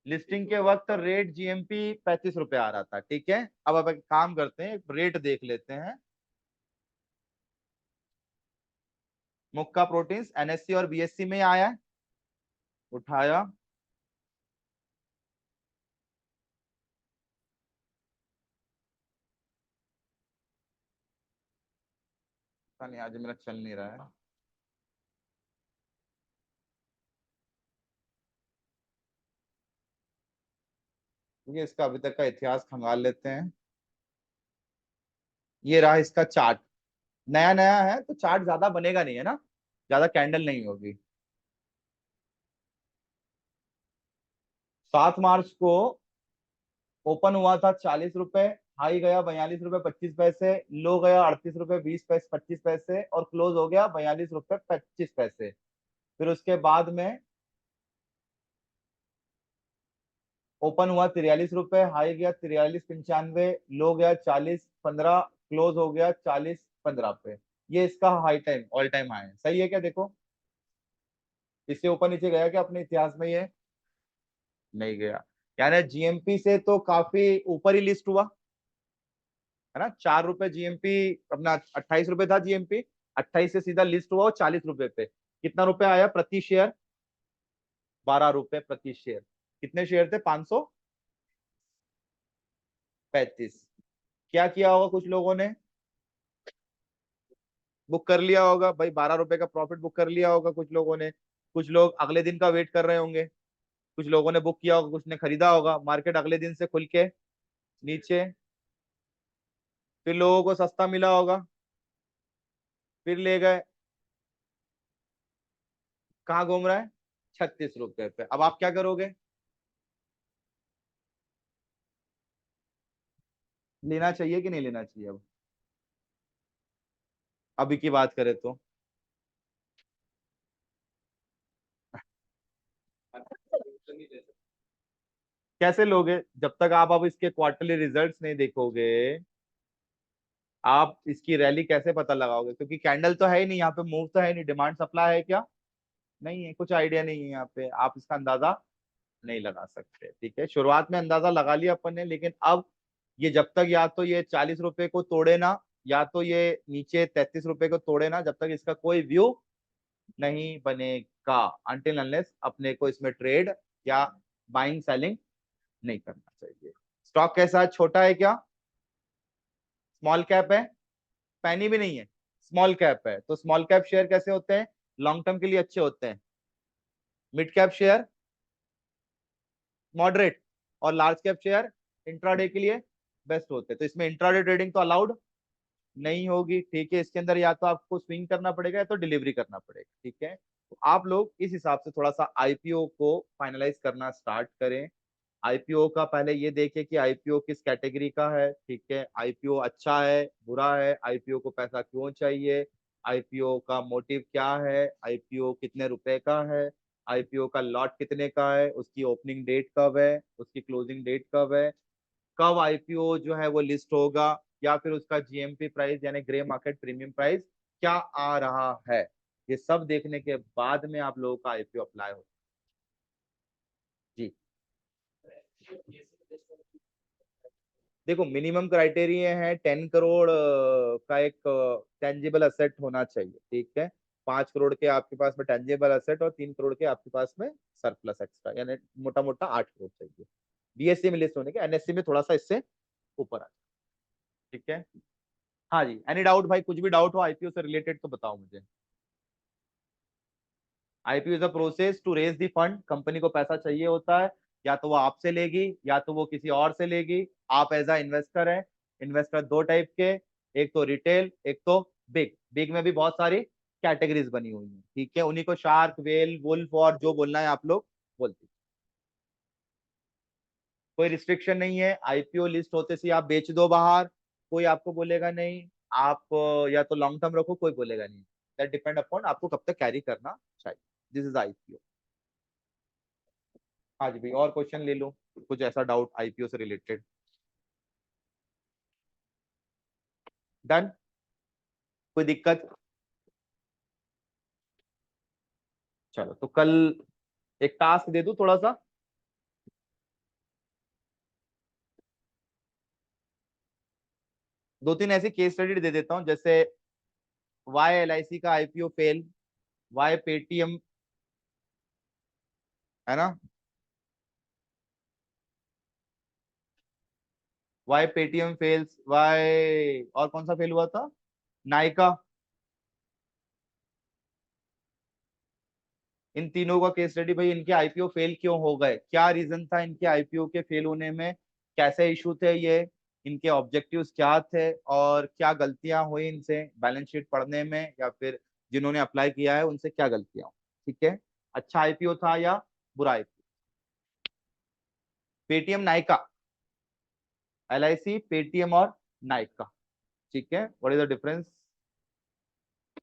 लिस्टिंग के वक्त रेट GMP 35 रुपए आ रहा था। ठीक है, अब एक काम करते हैं, रेट देख लेते हैं। मुक्का प्रोटीन्स एनएससी और बीएससी में आया है, उठाया, पता नहीं आज मेरा चल नहीं रहा है। ये इसका अभी तक का इतिहास खंगाल लेते हैं। ये रहा इसका चार्ट, नया नया है तो चार्ट ज्यादा बनेगा नहीं, है ना, ज्यादा कैंडल नहीं होगी। 7 मार्च को ओपन हुआ था 40 रुपए, हाई गया 42 रुपए 25 पैसे, लो गया 38 रुपए 20 पैसे 25 पैसे, और क्लोज हो गया 42 रुपए 25 पैसे। फिर उसके बाद में ओपन हुआ 43 रुपए, हाई गया 43 95, लो गया 40 15, क्लोज हो गया 40 15 पे। ये इसका high time, all time high है, सही है क्या? देखो इससे ऊपर नीचे गया क्या अपने इतिहास में? ये नहीं गया, यानी जीएमपी से तो काफी ऊपर ही लिस्ट हुआ, है ना। 4 रुपए जीएमपी, अपना 28 रुपए था जीएमपी, 28 से सीधा लिस्ट हुआ वो 40 रुपए पे। कितना रुपए आया प्रति शेयर? 12 रुपए प्रति शेयर। कितने शेयर थे? 535। क्या किया होगा कुछ लोगों ने? बुक कर लिया होगा भाई, 12 रुपए का प्रॉफिट बुक कर लिया होगा कुछ लोगों ने। कुछ लोग अगले दिन का वेट कर रहे होंगे, कुछ लोगों ने बुक किया होगा, कुछ ने खरीदा होगा। मार्केट अगले दिन से खुल के नीचे, फिर लोगों को सस्ता मिला होगा, फिर ले गए। कहाँ घूम रहा है? 36 रुपए पे। अब आप क्या करोगे? लेना चाहिए कि नहीं लेना चाहिए? अब अभी की बात करें तो कैसे लोगे? जब तक आप अब इसके क्वार्टरली रिजल्ट्स नहीं देखोगे, आप इसकी रैली कैसे पता लगाओगे? क्योंकि कैंडल तो है ही नहीं यहाँ पे, मूव तो है नहीं, डिमांड सप्लाई है क्या? नहीं है, कुछ आइडिया नहीं है यहाँ पे, आप इसका अंदाजा नहीं लगा सकते। ठीक है, शुरुआत में अंदाजा लगा लिया अपन ने, लेकिन अब ये जब तक या तो ये 40 रुपए को तोड़े ना, या तो ये नीचे 33 रुपए को तोड़े ना, जब तक इसका कोई व्यू नहीं बनेगा, अनटिल अनलेस अपने को इसमें ट्रेड या बाइंग सेलिंग नहीं करना चाहिए। स्टॉक कैसा है? छोटा है क्या? स्मॉल कैप है? पैनी भी नहीं है, स्मॉल कैप है। तो स्मॉल कैप शेयर कैसे होते हैं? लॉन्ग टर्म के लिए अच्छे होते हैं। मिड कैप शेयर मॉडरेट, और लार्ज कैप शेयर इंट्राडे के लिए बेस्ट होते हैं। तो इसमें इंट्राडे ट्रेडिंग तो अलाउड नहीं होगी। ठीक है, इसके अंदर या तो आपको स्विंग करना पड़ेगा या तो डिलीवरी करना पड़ेगा। ठीक है, तो आप लोग इस हिसाब से थोड़ा सा आईपीओ को फाइनलाइज करना स्टार्ट करें। आईपीओ का पहले ये देखें कि आईपीओ किस कैटेगरी का है। ठीक है, आईपीओ अच्छा है, बुरा है, आईपीओ को पैसा क्यों चाहिए, आईपीओ का मोटिव क्या है, आईपीओ कितने रुपए का है, आईपीओ का लॉट कितने का है, उसकी ओपनिंग डेट कब है, उसकी क्लोजिंग डेट कब है, कब आईपीओ जो है वो लिस्ट होगा, या फिर उसका जीएमपी प्राइस यानी ग्रे मार्केट प्रीमियम प्राइस क्या आ रहा है। ये सब देखने के बाद में आप लोगों का आईपीओ अप्लाई हो। जी देखो, मिनिमम क्राइटेरिया है 10 करोड़ का एक टेंजिबल असेट होना चाहिए। ठीक है, 5 करोड़ के आपके पास में टेंजिबल असेट और 3 करोड़ के आपके पास में सरप्लस एक्स्ट्रा, यानी मोटा मोटा 8 करोड़ चाहिए बीएससी में लिस्ट होने के। एनएससी में थोड़ा सा इससे ऊपर आ। ठीक है, हाँ जी, एनी डाउट भाई? कुछ भी डाउट हो आईपीओ से रिलेटेड तो बताओ मुझे। IPO is a process to raise the fund. Company को पैसा चाहिए होता है, या तो वो आपसे लेगी या तो वो किसी और से लेगी। आप एज अ इन्वेस्टर है। इन्वेस्टर दो टाइप के, एक तो रिटेल, एक तो बिग। बिग में भी बहुत सारी कैटेगरीज बनी हुई है। ठीक है, उन्हीं को शार्क, वेल, वुल्फ और जो बोलना है आप लोग बोलते हैं। कोई रिस्ट्रिक्शन नहीं है, आईपीओ लिस्ट होते से आप बेच दो बाहर, कोई आपको बोलेगा नहीं। आप या तो लॉन्ग टर्म रखो, कोई बोलेगा नहीं। दैट डिपेंड अपॉन आपको कब तक कैरी करना चाहिए। This is IPO. हाँ जी भाई, और क्वेश्चन ले लो, कुछ ऐसा डाउट आईपीओ से रिलेटेड। डन, कोई दिक्कत? चलो तो कल एक टास्क दे दूं थोड़ा सा। 2-3 ऐसी केस स्टडी दे देता हूं, जैसे वाई एल आई सी का आईपीओ फेल, वाई पेटीएम, है ना, वाई पेटीएम फेल्स, वाई, और कौन सा फेल हुआ था, नायका। इन तीनों का केस स्टडी भाई, इनके आईपीओ फेल क्यों हो गए, क्या रीजन था इनके आईपीओ के फेल होने में, कैसे इशू थे ये, इनके ऑब्जेक्टिव्स क्या थे, और क्या गलतियां हुई इनसे बैलेंस शीट पढ़ने में, या फिर जिन्होंने अप्लाई किया है उनसे क्या गलतियां हुई, ठीक है। अच्छा आईपीओ था या बुरा IPO. Paytm Nykaa, LIC Paytm और नायका, ठीक है, what is the difference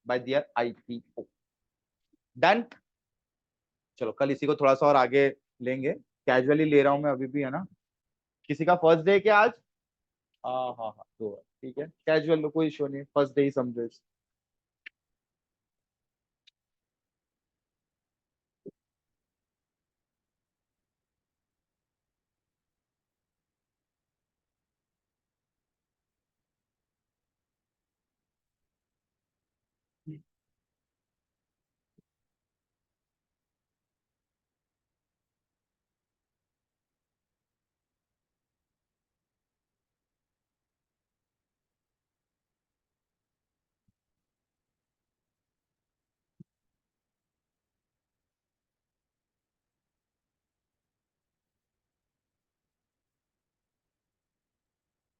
by their IPO. Done. चलो कल इसी को थोड़ा सा और आगे लेंगे, कैजुअली ले रहा हूं मैं अभी भी, है ना। किसी का फर्स्ट डे क्या आज, हाँ हाँ हाँ, तो ठीक है, कैजुअल, कोई इशू नहीं, फर्स्ट डे ही समझो इसे।